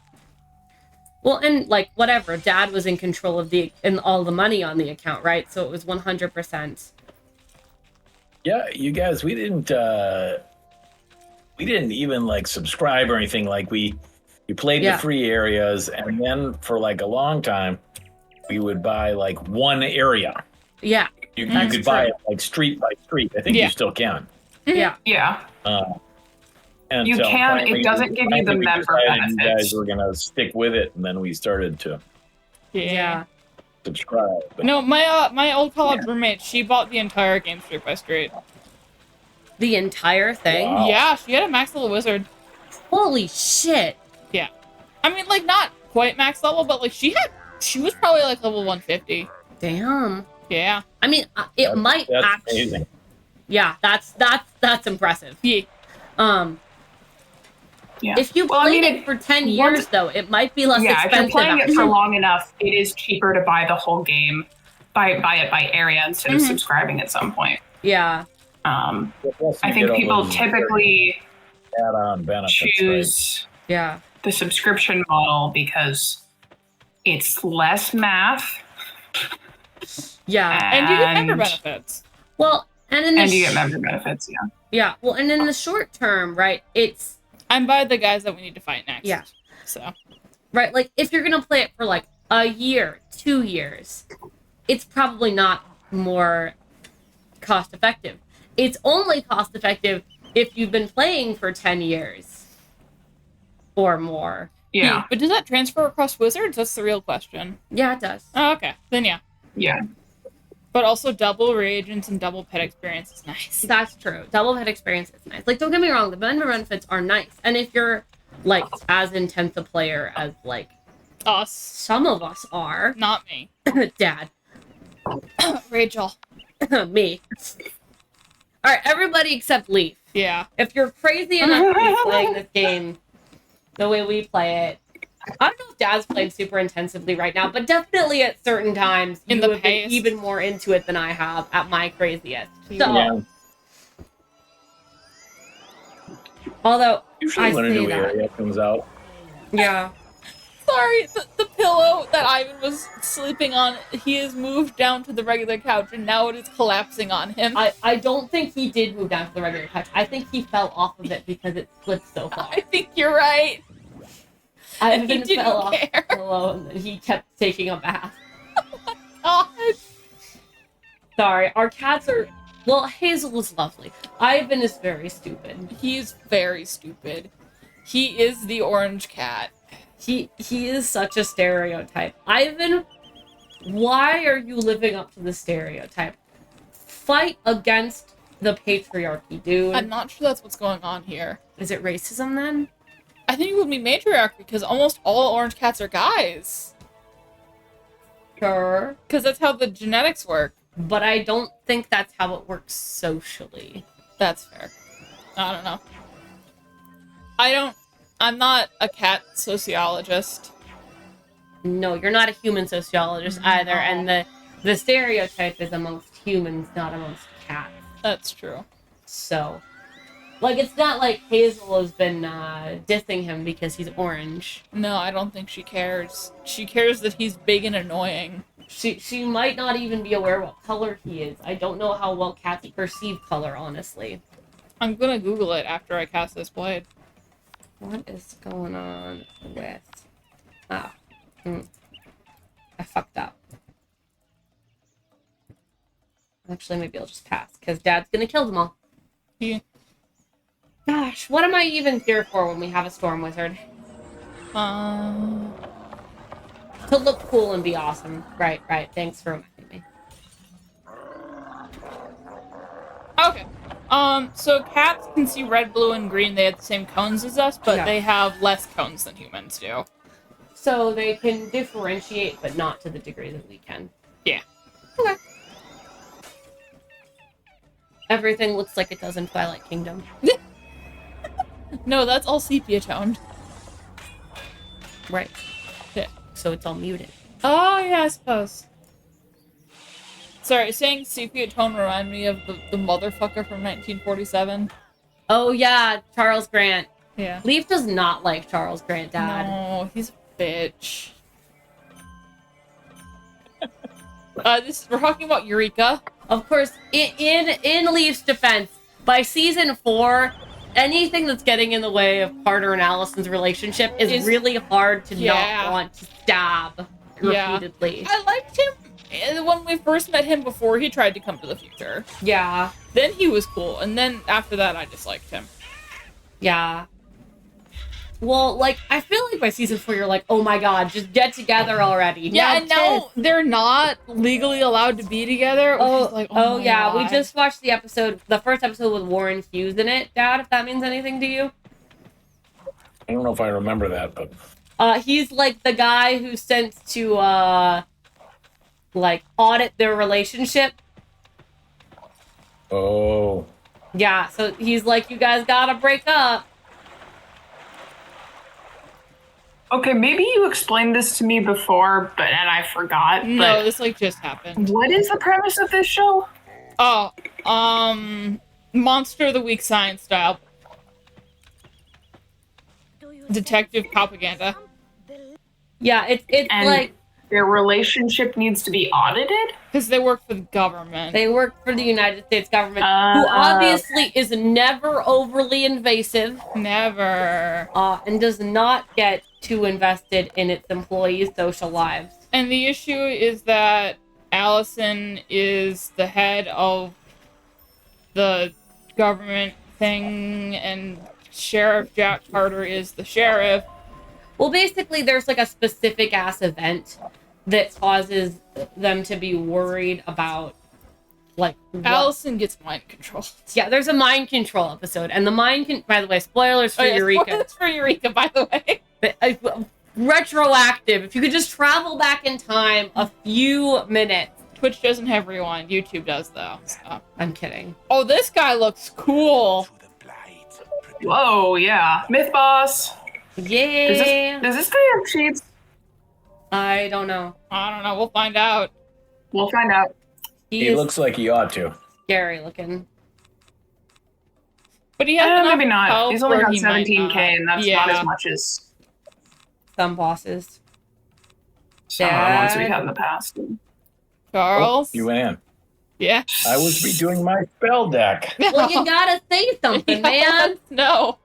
Well, and, like, whatever. Dad was in control of and all the money on the account, right? So it was 100%.
Yeah, you guys, we didn't even, like, subscribe or anything. Like, we played the free areas, and then for, like, a long time, we would buy, like, one area.
Yeah.
You could buy it, like, street by street. I think you still can.
Yeah.
Yeah.
And
you
so
can.
finally,
It doesn't give you the
we
member
decided you
benefits.
guys were going to stick with it, and then we started to
Yeah.
subscribe. But
No, my old college roommate, she bought the entire game straight by straight.
The entire thing?
Wow.
Yeah, she had a max level wizard.
Holy shit.
Yeah. I mean, like, not quite max level, but, like, she was probably, like, level 150.
Damn.
Yeah.
I mean, it might
that's
actually...
amazing.
Yeah, that's impressive.
Yeah.
Yeah.
If you played it for 10 years, though, it might be less expensive.
If you're playing it for long enough, it is cheaper to buy the whole game, buy it by area instead of subscribing at some point.
Yeah.
I think people typically
add-on benefits,
choose the subscription model because it's less math.
Yeah.
And you get member benefits.
Well, and
you get member benefits, yeah.
Yeah. Well, and in the short term, right, it's...
I'm by the guys that we need to fight next.
Yeah.
So.
Right, like, if you're going to play it for, like, a year, 2 years, it's probably not more cost-effective. It's only cost-effective if you've been playing for 10 years or more.
Yeah.
But does that transfer across wizards? That's the real question.
Yeah, it does.
Oh, okay. Then yeah.
Yeah.
But also double reagents and double pet experience is nice.
That's true. Double pet experience is nice. Like, don't get me wrong, the member benefits are nice. And if you're, like, as intense a player as, like,
Us.
some of us are...
Not me.
Dad.
Rachel.
Me. Alright, everybody except Leaf.
Yeah.
If you're crazy enough to be playing this game the way we play it, I don't know if Dad's playing super intensively right now, but definitely at certain times
In
you
the
have been
past.
even more into it than I have at my craziest. So,
Yeah.
although
Usually
I
when a
say
new
that,
area comes out.
yeah,
Sorry, the pillow that Ivan was sleeping on, he has moved down to the regular couch and now it is collapsing on him.
I don't think he did move down to the regular couch. I think he fell off of it because it slipped so far.
I think you're right.
I
he
even
didn't
fell off
care.
the pillow and then he kept taking a bath.
God.
Sorry, our cats are. Well, Hazel is lovely. Ivan is very stupid.
He's very stupid. He is the orange cat.
He is such a stereotype. Ivan, why are you living up to the stereotype? Fight against the patriarchy, dude.
I'm not sure that's what's going on here.
Is it racism then?
I think it would be matriarchy because almost all orange cats are guys.
Sure.
Because that's how the genetics work.
But I don't think that's how it works socially.
That's fair. I don't know. I'm not a cat sociologist.
No, you're not a human sociologist either, and the stereotype is amongst humans, not amongst cats.
That's true.
So, like, it's not like Hazel has been dissing him because he's orange.
No, I don't think she cares. She cares that he's big and annoying.
She might not even be aware what color he is. I don't know how well cats perceive color, honestly.
I'm gonna Google it after I cast this blade.
What is going on with... I fucked up. Actually, maybe I'll just pass, because Dad's gonna kill them all.
Yeah.
Gosh, what am I even here for when we have a storm wizard?
Uh,
To look cool and be awesome. Right. Thanks for reminding me.
Okay. So cats can see red, blue, and green. They have the same cones as us, but
Yeah.
they have less cones than humans do.
So they can differentiate, but not to the degree that we can.
Yeah.
Okay. Everything looks like it does in Twilight Kingdom.
No, that's all sepia toned.
Right.
Yeah.
So it's all muted.
Oh, yeah, I suppose. Sorry, saying sepia tone reminded me of the motherfucker from 1947.
Oh yeah, Charles Grant.
Yeah.
Leaf does not like Charles Grant, Dad.
No, he's a bitch. We're talking about Eureka.
Of course, in Leaf's defense, by season 4, anything that's getting in the way of Carter and Allison's relationship is really hard to not want to stab repeatedly.
I liked him when we first met him before he tried to come to the future.
Yeah.
Then he was cool, and then after that, I disliked him.
Yeah. Well, like, I feel like by season 4, you're like, oh my god, just get together already.
Yeah, and now they're not legally allowed to be together.
Oh yeah,
God.
we just watched the first episode with Warren Hughes in it, Dad, if that means anything to you.
I don't know if I remember that, but
He's like the guy who's sent to like audit their relationship.
oh,
Yeah, so he's like, you guys gotta break up.
Okay, maybe you explained this to me before, and I forgot.
No,
But
this just happened.
what is the premise of this show?
Oh, Monster of the Week science style. Detective propaganda.
Yeah, it's
And
like
their relationship needs to be audited?
Because they work for the government.
they work for the United States government, who obviously is never overly invasive,
Never.
and does not get too invested in its employees' social lives.
And the issue is that Allison is the head of the government thing, and Sheriff Jack Carter is the sheriff.
Well, basically, there's like a specific ass event that causes them to be worried about, like,
Allison gets mind controlled.
Yeah, there's a mind control episode, and by the way, spoilers for Eureka.
Spoilers for Eureka, by the way.
Retroactive. If you could just travel back in time a few minutes.
Twitch doesn't have rewind. YouTube does, though. So.
I'm kidding.
Oh, this guy looks cool.
Whoa, yeah. Myth Boss.
Yeah.
Does this guy have sheets?
I don't know.
I don't know. We'll find out.
We'll find out.
He
He
is
looks like he ought to.
scary looking.
But he has enough
Maybe not.
health
He's only
where
got
he might
17k,
not.
and that's not as much as
Some bosses.
some of the ones we've
Dad?
had in the past.
Charles?
You went in.
Yeah.
I was redoing my spell deck.
Well, you gotta say something, man.
No.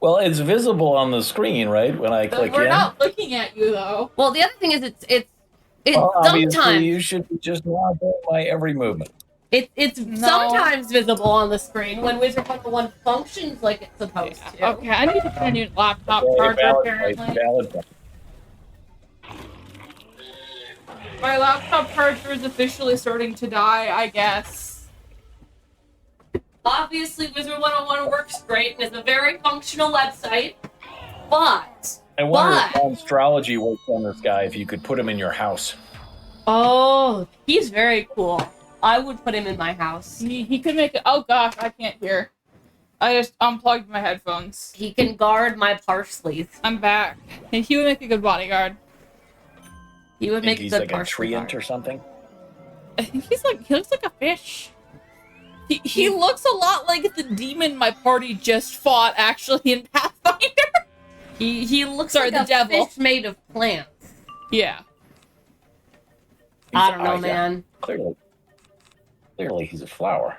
Well, it's visible on the screen, right? When I click
We're
in.
not looking at you, though.
Well, the other thing is it's
Well, obviously,
sometimes
you should be just monitoring my every movement.
it's
No.
sometimes visible on the screen when Wizard 101 functions like it's supposed to.
Okay, I need to get a new laptop
Okay,
charger,
valid
apparently.
point, valid point.
My laptop charger is officially starting to die, I guess.
Obviously, Wizard 101 works great and is a very functional website, but
I wonder if astrology works on this guy, if you could put him in your house.
oh, he's very cool. I would put him in my house.
He could make it. Oh gosh, I can't hear. I just unplugged my headphones.
He can guard my parsley.
I'm back. And he would make a good bodyguard.
He would
Think
make a
he's
good
like a
parsley
treant
guard.
or something.
I think he looks like a fish. He looks a lot like the demon my party just fought, actually, in Pathfinder.
He looks
Sorry,
like
the
a
devil.
fish made of plants.
Yeah.
I don't know,
yeah,
man.
Clearly, he's a flower.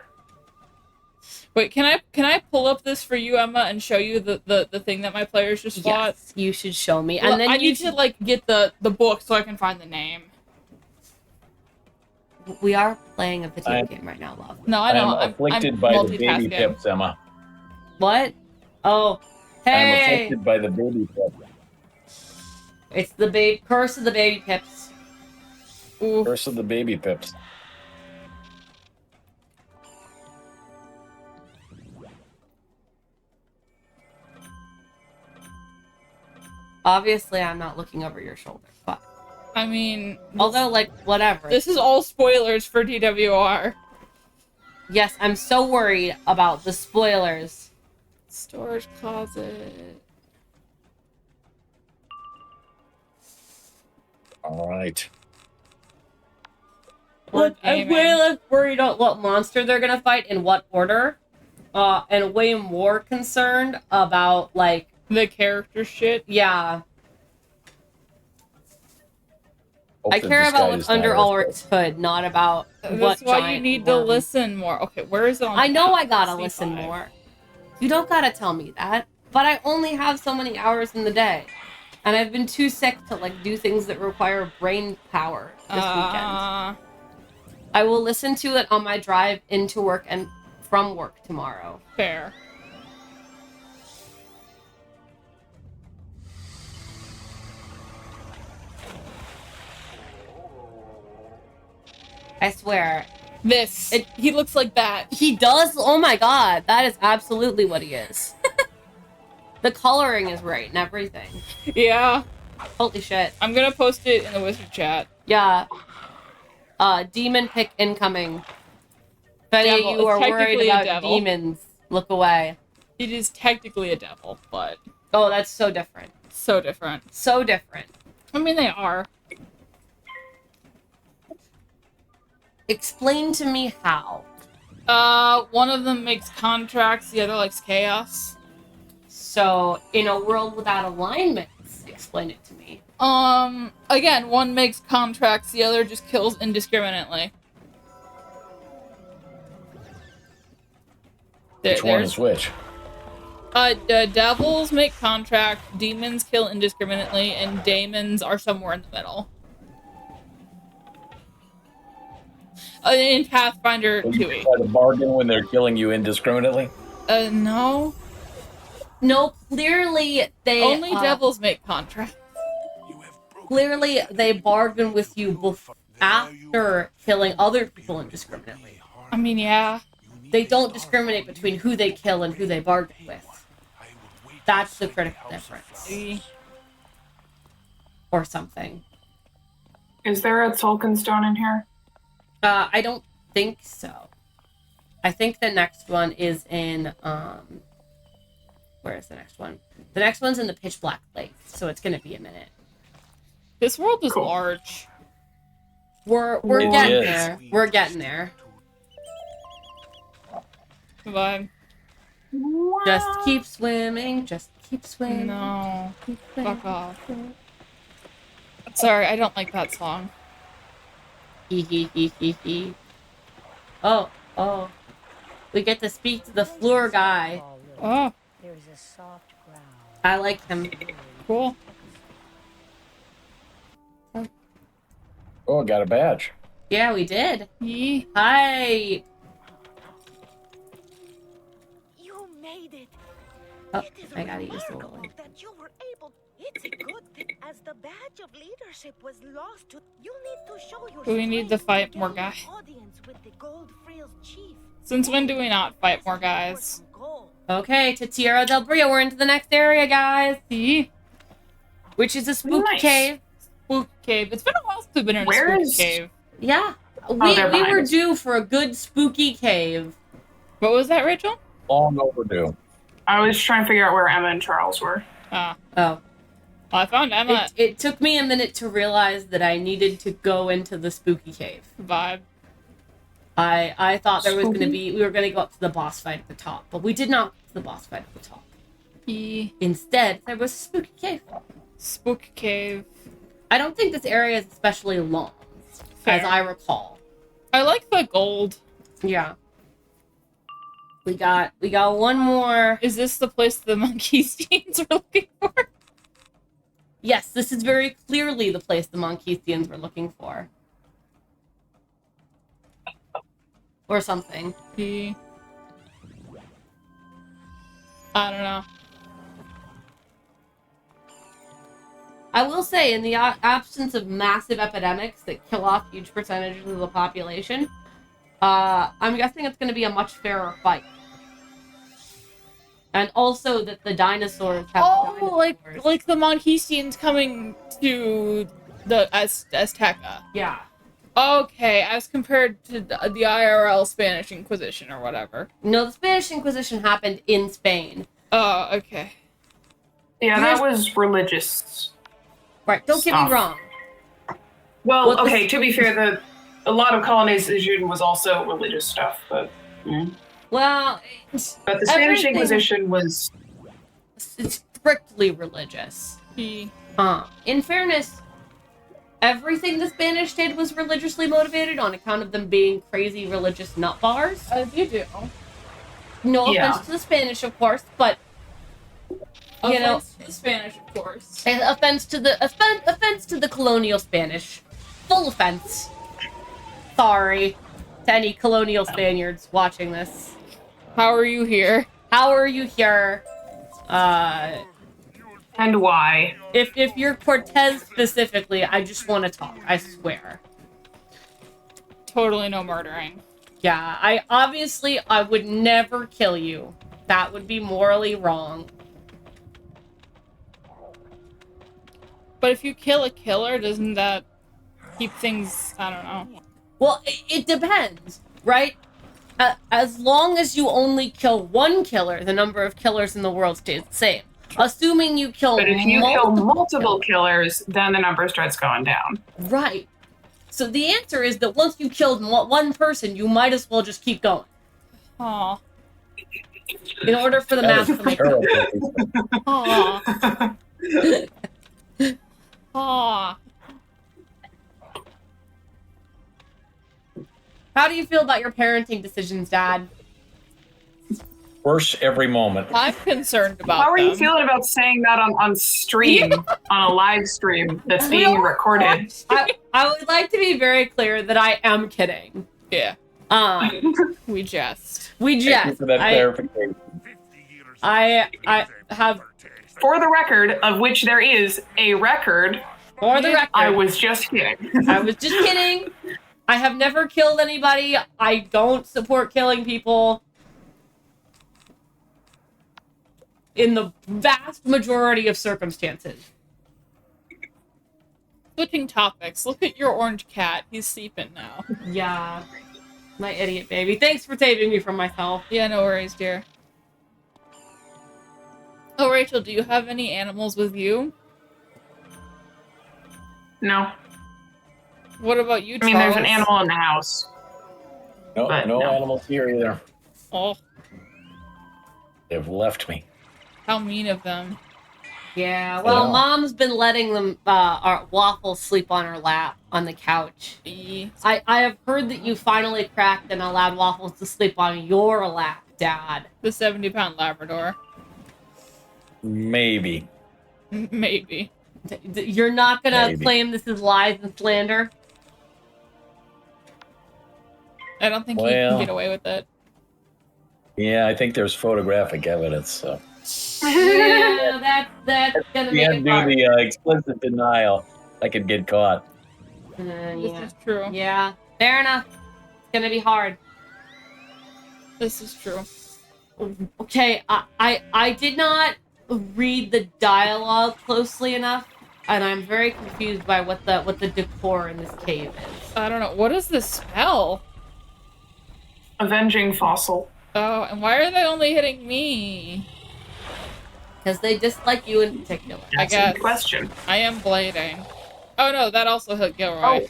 Wait, can I pull up this for you, Emma, and show you the thing that my players just fought?
Yes, you should show me.
Well,
And then
I
you
need to like get the book so I can find the name.
We are playing a video
I'm-
game right now, love.
No, I know.
I'm afflicted
I'm
by the baby
multitasking.
pips, Emma.
What? Oh,
I'm
hey!
afflicted by the baby pips.
It's the curse of the baby pips.
Ooh.
Curse of the baby pips.
Obviously, I'm not looking over your shoulder, but
I mean,
although, like, whatever.
this is all spoilers for DWR.
Yes, I'm so worried about the spoilers.
Storage closet.
All right.
Look, I'm
gaming.
way less worried about what monster they're gonna fight in what order, and way more concerned about, like,
The character shit.
yeah.
Hope
I
that
care
this
about
guy
what's
is not
under
Earth
Ulrich's hood, not about what
That's why you
giant
need to
worm.
listen more. Okay, where is it on
I
the
know
map?
I gotta
C5.
listen more. You don't gotta tell me that. But I only have so many hours in the day. And I've been too sick to, like, do things that require brain power this weekend. I will listen to it on my drive into work and from work tomorrow.
Fair.
I swear.
This. He looks like that.
He does? Oh my god. That is absolutely what he is. The coloring is right and everything.
Yeah.
Holy shit.
I'm gonna post it in the wizard chat.
Yeah. Demon pick incoming. If any of
Devil.
you are
It's
worried
technically a
about
devil.
demons, look away.
It is technically a devil, but
Oh, that's so different.
so different.
So different.
I mean, they are.
Explain to me how.
One of them makes contracts, the other likes chaos.
So, in a world without alignments, explain it to me.
Again, one makes contracts, the other just kills indiscriminately.
Which one is which?
Devils make contract, demons kill indiscriminately, and daemons are somewhere in the middle. In Pathfinder
Will you
2e.
try to bargain when they're killing you indiscriminately?
No.
No, clearly they
Only devils make contracts.
clearly they bargain with you after killing other people indiscriminately.
I mean, yeah.
They don't discriminate between who they kill and who they bargain with. That's the critical difference. Or something.
Is there a Tolkien stone in here?
I don't think so. I think the next one is in Where is the next one? The next one's in the pitch black place, so it's gonna be a minute.
This world is
Cool.
large.
We're
It
getting
is.
there. We're getting there.
Goodbye.
Just keep swimming. Just keep swimming.
No.
Keep swimming.
Fuck off. Sorry, I don't like that song.
Hee hee hee hee hee. Oh. We get to speak to the floor guy.
Oh,
There is a soft ground.
I like him.
cool.
Oh, got a badge.
Yeah, we did.
Yee.
Hi.
You made it.
Oh,
It is
I gotta use the
remarkable
lily.
that you were able. It's a good thing, as the badge of leadership was lost to. You need to show your.
Do we need to
strength
fight
to
more
gain
guys?
an Audience with the Gold Frills chief.
Since when do we not fight more guys?
Okay, to Tierra del Brio. We're into the next area, guys.
Yee.
Which is a spooky
Nice.
cave.
Spook cave. It's been a while since we've been in a
Where
spook
is-
cave.
Yeah. We
they're behind
were
us.
due for a good spooky cave.
What was that, Rachel?
Long overdue.
I was trying to figure out where Emma and Charles were.
Ah.
Oh.
Well, I found Emma.
It took me a minute to realize that I needed to go into the spooky cave.
Vibe.
I thought there was going to
Spooky?
we were going to go up to the boss fight at the top, but we did not get to the boss fight at the top.
Yee.
Instead, there was a spooky cave.
Spook cave.
I don't think this area is especially long,
Fair.
as I recall.
I like the gold.
Yeah. We got one more.
Is this the place the monkey scenes are looking for?
Yes, this is very clearly the place the Monkeithians were looking for. Or something.
Yee. I don't know.
I will say, in the absence of massive epidemics that kill off huge percentages of the population, I'm guessing it's going to be a much fairer fight. And also that the dinosaurs have
Oh,
dinosaurs.
like the monkey scenes coming to the Azteca.
Yeah.
Okay, as compared to the IRL Spanish Inquisition or whatever.
No, the Spanish Inquisition happened in Spain.
Oh, okay.
Yeah, that was religious.
Right, don't get me
Stuff.
wrong.
Well,
What the-
okay, to be fair, a lot of colonization was also religious stuff, but
Well,
the Spanish
everything-
Inquisition was
it's strictly religious.
He,
In fairness, everything the Spanish did was religiously motivated on account of them being crazy religious nutbars.
you do.
No
Yeah.
offense to the Spanish, of course, but you know,
Offense to the Spanish, of course.
and offense to the colonial Spanish. Full offense. Sorry to any colonial Spaniards watching this.
How are you here?
How are you here?
and why?
If you're Cortez specifically, I just want to talk. I swear.
Totally no murdering.
Yeah, I would never kill you. That would be morally wrong.
But if you kill a killer, doesn't that keep things, I don't know.
Well, it depends, right? As long as you only kill one killer, the number of killers in the world stays the same. Assuming you kill
But if you kill
multiple
multiple killers, then the number starts going down.
right. So the answer is that once you killed one person, you might as well just keep going.
Aw.
In order for the
That
math
is
to make
terrible.
Aw. Aw.
How do you feel about your parenting decisions, Dad?
Worse every moment.
I'm concerned about
How are you
them.
feeling about saying that on stream, on a live stream that's being recorded?
I would like to be very clear that I am kidding.
Yeah, we jest.
We
Thank you
jest.
for that
I
clarification.
have,
For the record, of which there is a record,
for the record,
I was just kidding.
I was just kidding. I have never killed anybody. I don't support killing people. In the vast majority of circumstances.
Switching topics. Look at your orange cat. He's sleeping now.
Yeah. My idiot baby. Thanks for saving me from myself.
Yeah, no worries, dear. Oh, Rachel, do you have any animals with you?
No.
What about you,
I
Charles?
mean, there's an animal in the house.
No,
But
no
no.
animals here either.
Oh,
They've left me.
how mean of them.
Yeah, well,
Yeah.
Mom's been letting them, our Waffle sleep on her lap on the couch.
E.
I have heard that you finally cracked and allowed Waffles to sleep on your lap, Dad.
The 70-pound Labrador.
Maybe.
Maybe.
You're not gonna
Maybe.
claim this is lies and slander?
I don't think he
Well.
can get away with it.
Yeah, I think there's photographic evidence. So
Yeah, that's gonna make
can't
it
do
hard.
the explicit denial. I could get caught.
This
Yeah.
is true.
Yeah, fair enough. It's gonna be hard.
This is true.
Okay, I did not read the dialogue closely enough, and I'm very confused by what the decor in this cave is.
I don't know. What is this spell?
Avenging fossil.
Oh, and why are they only hitting me?
Because they dislike you in particular.
I
That's a
guess.
good question.
I am blading. Oh no, that also hit Gilroy. Oh,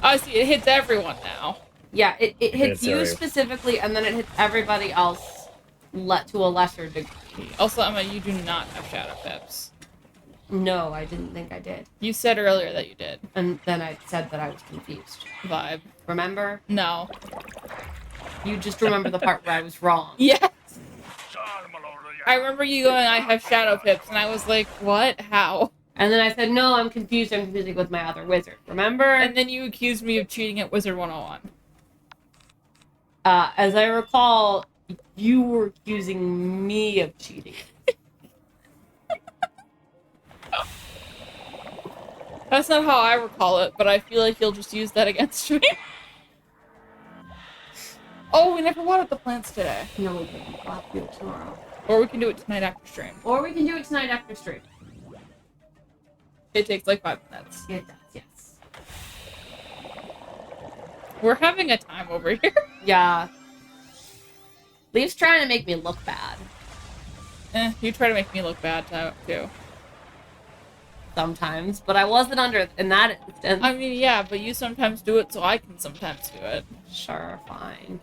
I see. It hits everyone now.
Yeah, it hits
It's
you
area.
specifically, and then it hits everybody else to a lesser degree.
Also, Emma, you do not have shadow pips.
No, I didn't think I did.
You said earlier that you did.
And then I said that I was confused.
Vibe.
Remember?
No.
You just remember the part where I was wrong.
Yes. I remember you going, I have shadow pips, and I was like, what? How?
And then I said, no, I'm confused. I'm confusing with my other wizard. Remember?
And then you accused me of cheating at Wizard 101.
As I recall, you were accusing me of cheating.
That's not how I recall it, but I feel like you'll just use that against me. Oh, we never watered the plants today.
No, we didn't. We'll have to do it tomorrow.
Or we can do it tonight after stream.
Or we can do it tonight after stream.
It takes like 5 minutes.
It does, yes.
We're having a time over here.
Yeah. Leaf's trying to make me look bad.
You try to make me look bad too.
Sometimes, but I wasn't under in that instance.
I mean, yeah, but you sometimes do it, so I can sometimes do it.
Sure, fine.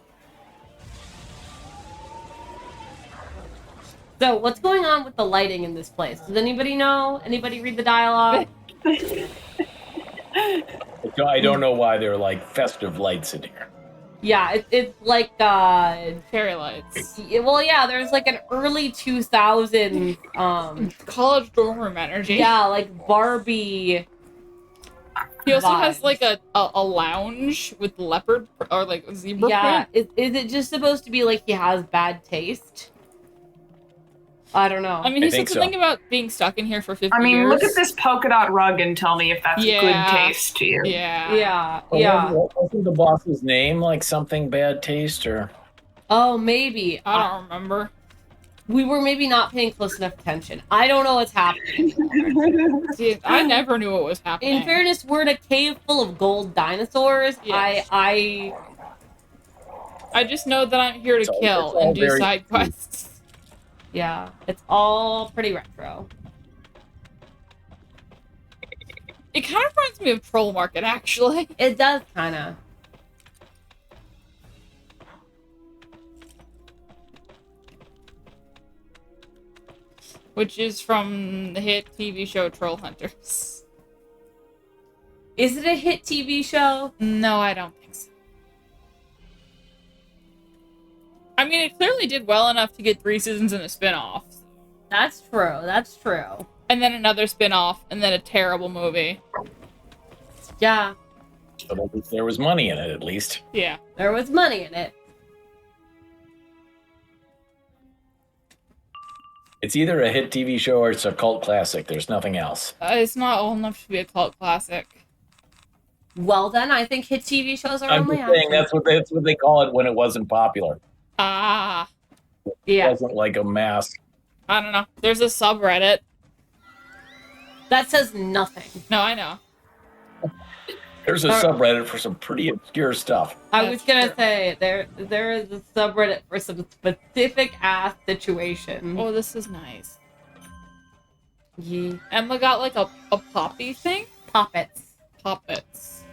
So, what's going on with the lighting in this place? Does anybody know? Anybody read the dialogue?
I don't know why there are like festive lights in here.
Yeah, it's like
Fairy lights.
well, yeah, there's like an early 2000s
College dorm room energy.
yeah, like Barbie.
He also
vibes.
has like a lounge with leopard or like zebra
Yeah,
print.
is it just supposed to be like he has bad taste? I don't know.
I mean, he
I
said
think so.
something about being stuck in here for 50
I mean,
years.
look at this polka dot rug and tell me if that's
Yeah.
good taste to you.
Yeah.
Yeah,
Oh,
yeah.
Wasn't the boss's name like something bad taste or?
Oh, maybe.
I don't remember.
We were maybe not paying close enough attention. I don't know what's happening.
See, I never knew what was happening.
In fairness, we're in a cave full of gold dinosaurs.
Yes.
I
just know that I'm here to
It's all-
kill
it's all
and do
very
side quests.
yeah, it's all pretty retro.
It kind of reminds me of Troll Market, actually.
It does kind of.
Which is from the hit TV show Troll Hunters.
Is it a hit TV show?
No, I don't think so. I mean, it clearly did well enough to get 3 seasons and a spin-off.
That's true. That's true.
And then another spin-off, and then a terrible movie.
Yeah,
But at least there was money in it, at least.
Yeah.
there was money in it.
It's either a hit TV show or it's a cult classic. There's nothing else.
It's not old enough to be a cult classic.
Well, then I think hit TV shows are
I'm
only
just saying
options.
that's what they call it when it wasn't popular.
Ah.
It
Yeah,
wasn't like a mass.
I don't know. There's a subreddit.
that says nothing.
No, I know.
There's a subreddit for some pretty obscure stuff.
I
That's
was gonna
true.
say there is a subreddit for some specific ass situations.
Oh, this is nice.
Yeah.
Emma got like a poppy thing.
Poppets.
Poppets.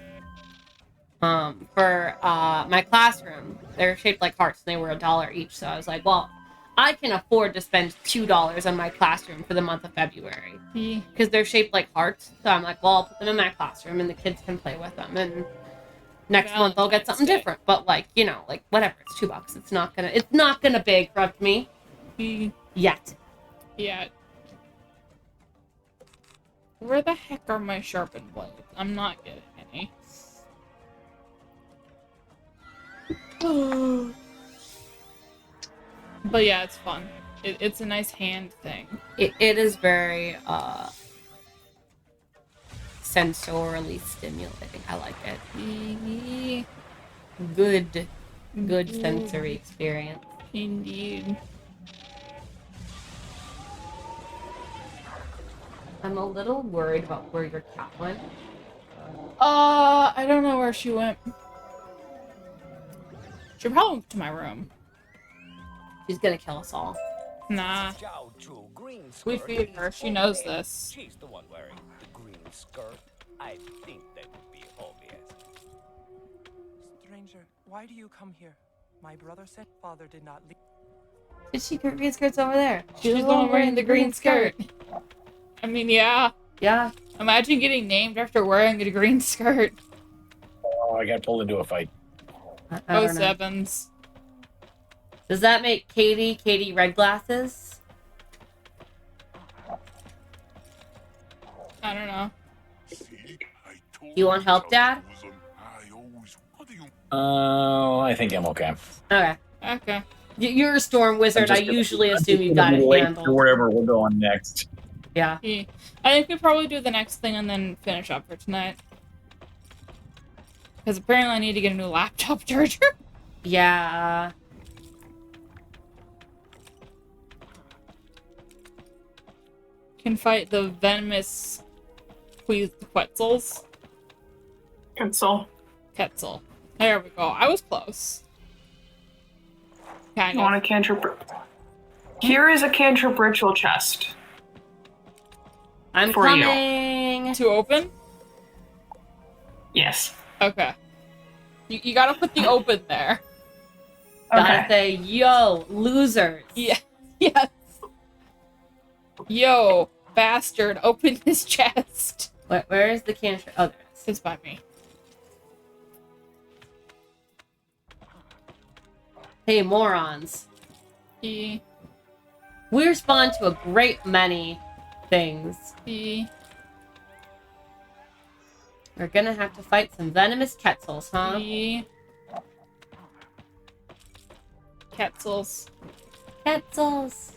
For my classroom, they're shaped like hearts and they were $1 each. So I was like, well, I can afford to spend $2 on my classroom for the month of February because they're shaped like hearts. So I'm like, well, I'll put them in my classroom and the kids can play with them. And next month I'll get something different. But like, you know, like whatever, it's $2. It's not gonna bankrupt me yet.
Yeah. Where the heck are my sharpened blades? I'm not getting any. But yeah, it's fun. It's a nice hand thing.
It is very sensorily stimulating. I like it. Good sensory experience.
Indeed.
I'm a little worried about where your cat went.
I don't know where she went. She probably went to my room.
She's gonna kill us all.
Nah. We feed her. She knows this.
She's the one wearing the green skirt. I think that would be obvious.
Stranger, why do you come here? My brother said father did not leave.
Is she green skirt's over there?
She's the one wearing the green skirt. I mean, yeah.
Yeah.
Imagine getting named after wearing a green skirt.
Oh, I got pulled into a fight.
I don't know.
Sevens.
Does that make Katie red glasses?
I don't know.
You want help, Dad?
I think I'm okay.
Okay.
Okay.
You're a storm wizard. I usually assume you've got it handled.
Wherever we're going next.
Yeah.
I think we probably do the next thing and then finish up for tonight. Because apparently I need to get a new laptop charger.
Yeah.
Can fight the venomous Quetzals. Quetzal. There we go. I was close. Kind
You
of.
want a cantrip? Here is a cantrip ritual chest.
I'm
For you.
coming.
To open?
Yes.
Okay. You gotta put the open there.
Gotta say, yo, losers.
Yeah. Yes. Yo, bastard, open his chest.
Where is the cantrip? Oh, there it is.
It's by me.
Hey, morons.
E.
We respond to a great many things.
E.
We're gonna have to fight some venomous Quetzals, huh?
E. Quetzals.
Quetzals.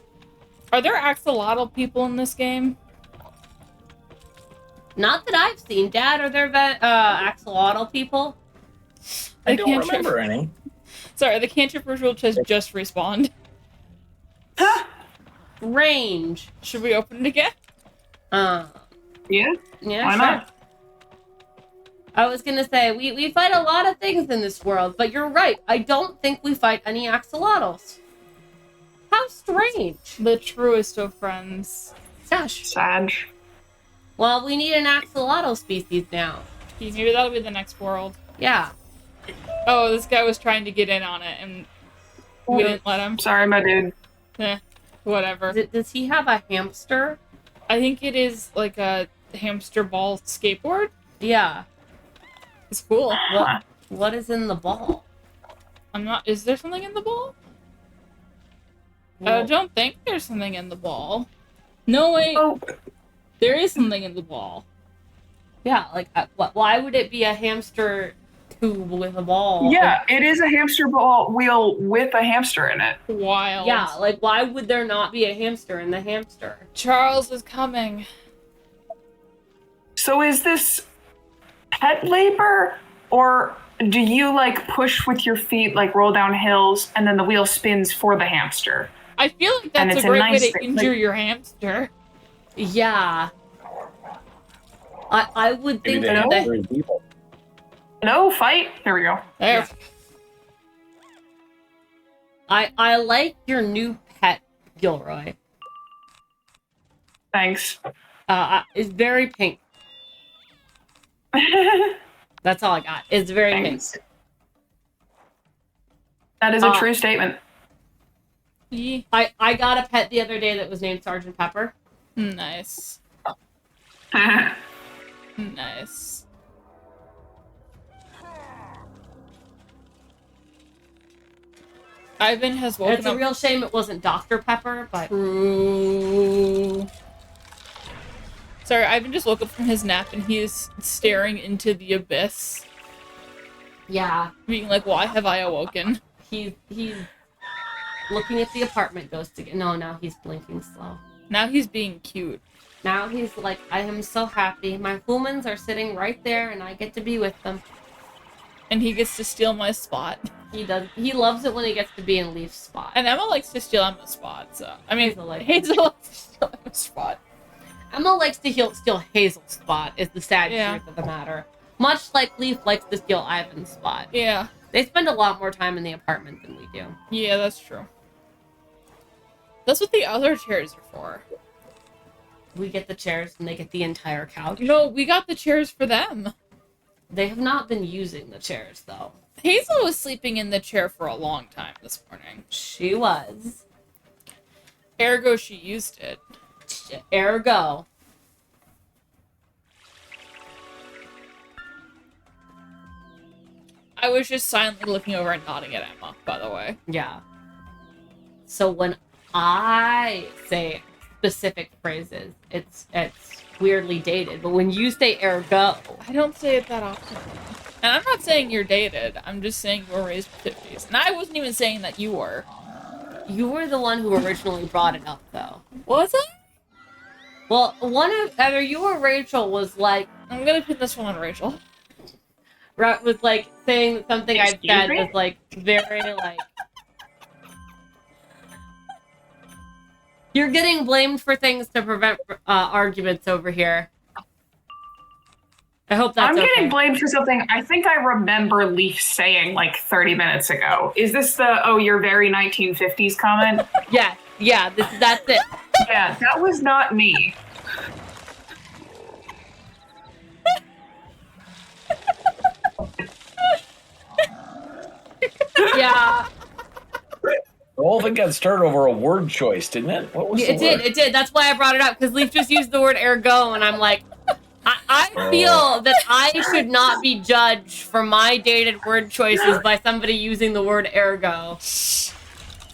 Are there axolotl people in this game?
Not that I've seen. Dad, are there axolotl people?
I don't remember any.
Sorry, the cantrip ritual chest just respawned.
Range.
Should we open it again?
Yeah.
Yeah,
Why
sure.
not?
I was gonna say, we fight a lot of things in this world, but you're right. I don't think we fight any axolotls. How strange.
The truest of friends.
Gosh.
Sag.
Well, we need an axolotl species now.
Maybe that'll be the next world.
Yeah.
Oh, this guy was trying to get in on it, and we didn't let him.
Sorry, my dude.
Whatever.
Does he have a hamster?
I think it is like a hamster ball skateboard.
Yeah.
It's cool.
What is in the ball?
I'm not. Is there something in the ball? I
Well,
don't think there's something in the ball. No, wait.
Oh,
There is something in the ball.
yeah, like, why would it be a hamster tube with a ball?
yeah, it is a hamster ball wheel with a hamster in it.
Wild.
Yeah, like, why would there not be a hamster in the hamster?
Charles is coming.
So is this pet labor, or do you like push with your feet, like roll down hills, and then the wheel spins for the hamster?
I feel like
And
that's
it's
a
a
great
nice
way to
thing,
injure
like-
your hamster.
Yeah. I would
Maybe
think
they have
that
three people.
No, fight. Here we go.
There.
I like your new pet, Gilroy.
Thanks.
It's very pink. That's all I got. It's very
Thanks.
pink.
That is a true statement.
Yeah.
I got a pet the other day that was named Sergeant Pepper.
Nice. Nice. Ivan has woken
It's
up.
a real shame it wasn't Dr. Pepper, but
True. Sorry, Ivan just woke up from his nap and he is staring into the abyss,
yeah,
being like, "Why have I awoken?"
he's looking at the apartment ghost again. No, now he's blinking slow.
Now he's being cute.
Now he's like, I am so happy. My humans are sitting right there, and I get to be with them.
And he gets to steal my spot.
He does. He loves it when he gets to be in Leaf's spot.
And Emma likes to steal Emma's spot, so... I mean,
Hazel likes
Hazel likes to steal Emma's spot.
Emma likes to steal Hazel's spot, is the sad
Yeah.
truth of the matter. Much like Leaf likes to steal Ivan's spot.
Yeah.
They spend a lot more time in the apartment than we do.
Yeah, that's true. That's what the other chairs are for.
We get the chairs and they get the entire couch.
No, we got the chairs for them.
They have not been using the chairs, though.
Hazel was sleeping in the chair for a long time this morning.
She was.
Ergo, she used it.
Ergo.
I was just silently looking over and nodding at Emma, by the way.
Yeah. So when I say specific phrases, it's weirdly dated. But when you say ergo,
I don't say it that often. And I'm not saying you're dated. I'm just saying you were raised in the 50s. And I wasn't even saying that you were.
you were the one who originally brought it up, though.
Was I?
Well, either you or Rachel was like,
I'm gonna put this one on Rachel.
was like saying that something I
Excuse
said
me?
was like very like. You're getting blamed for things to prevent arguments over here. I hope that's
I'm getting
okay.
blamed for something I think I remember Leaf saying like 30 minutes ago. Is this the, oh, you're very 1950s comment?
Yeah, that's it.
Yeah, that was not me.
Yeah.
The whole thing got started over a word choice, didn't it? What was the word?
It did. That's why I brought it up, because Leaf just used the word ergo, and I'm like, I feel that I should not be judged for my dated word choices by somebody using the word ergo.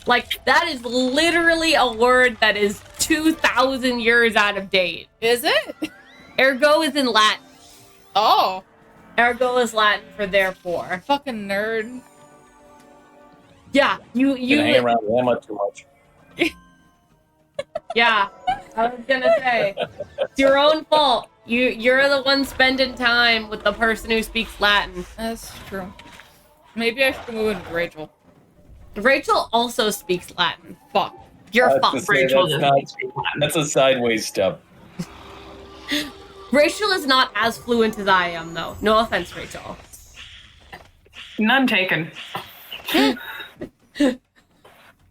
Like, that is literally a word that is 2,000 years out of date.
Is it?
Ergo is in Latin.
Oh.
Ergo is Latin for therefore.
Fucking nerd.
Yeah, you
hang around with Emma too much.
Yeah, I was gonna say, it's your own fault. You're the one spending time with the person who speaks Latin.
That's true. Maybe I should move into Rachel.
Rachel also speaks Latin.
Fuck.
You're
To
fucked.
say
Rachel
that's a sideways step.
Rachel is not as fluent as I am, though. No offense, Rachel.
None taken.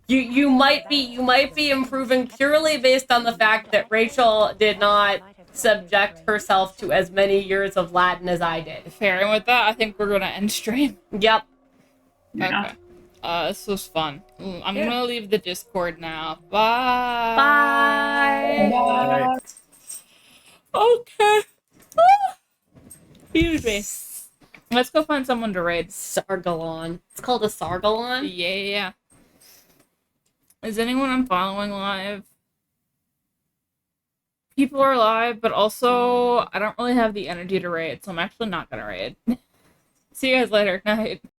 You might be improving purely based on the fact that Rachel did not subject herself to as many years of Latin as I did.
Fair. And with that, I think we're gonna end stream.
Yep.
Yeah.
Okay. This was fun. I'm gonna leave the Discord now. Bye.
Bye.
Okay. Excuse me. Let's go find someone to raid.
Sargalon. It's called a Sargalon?
Yeah. Is anyone I'm following live? People are live, but also I don't really have the energy to raid, so I'm actually not gonna raid. See you guys later. Night.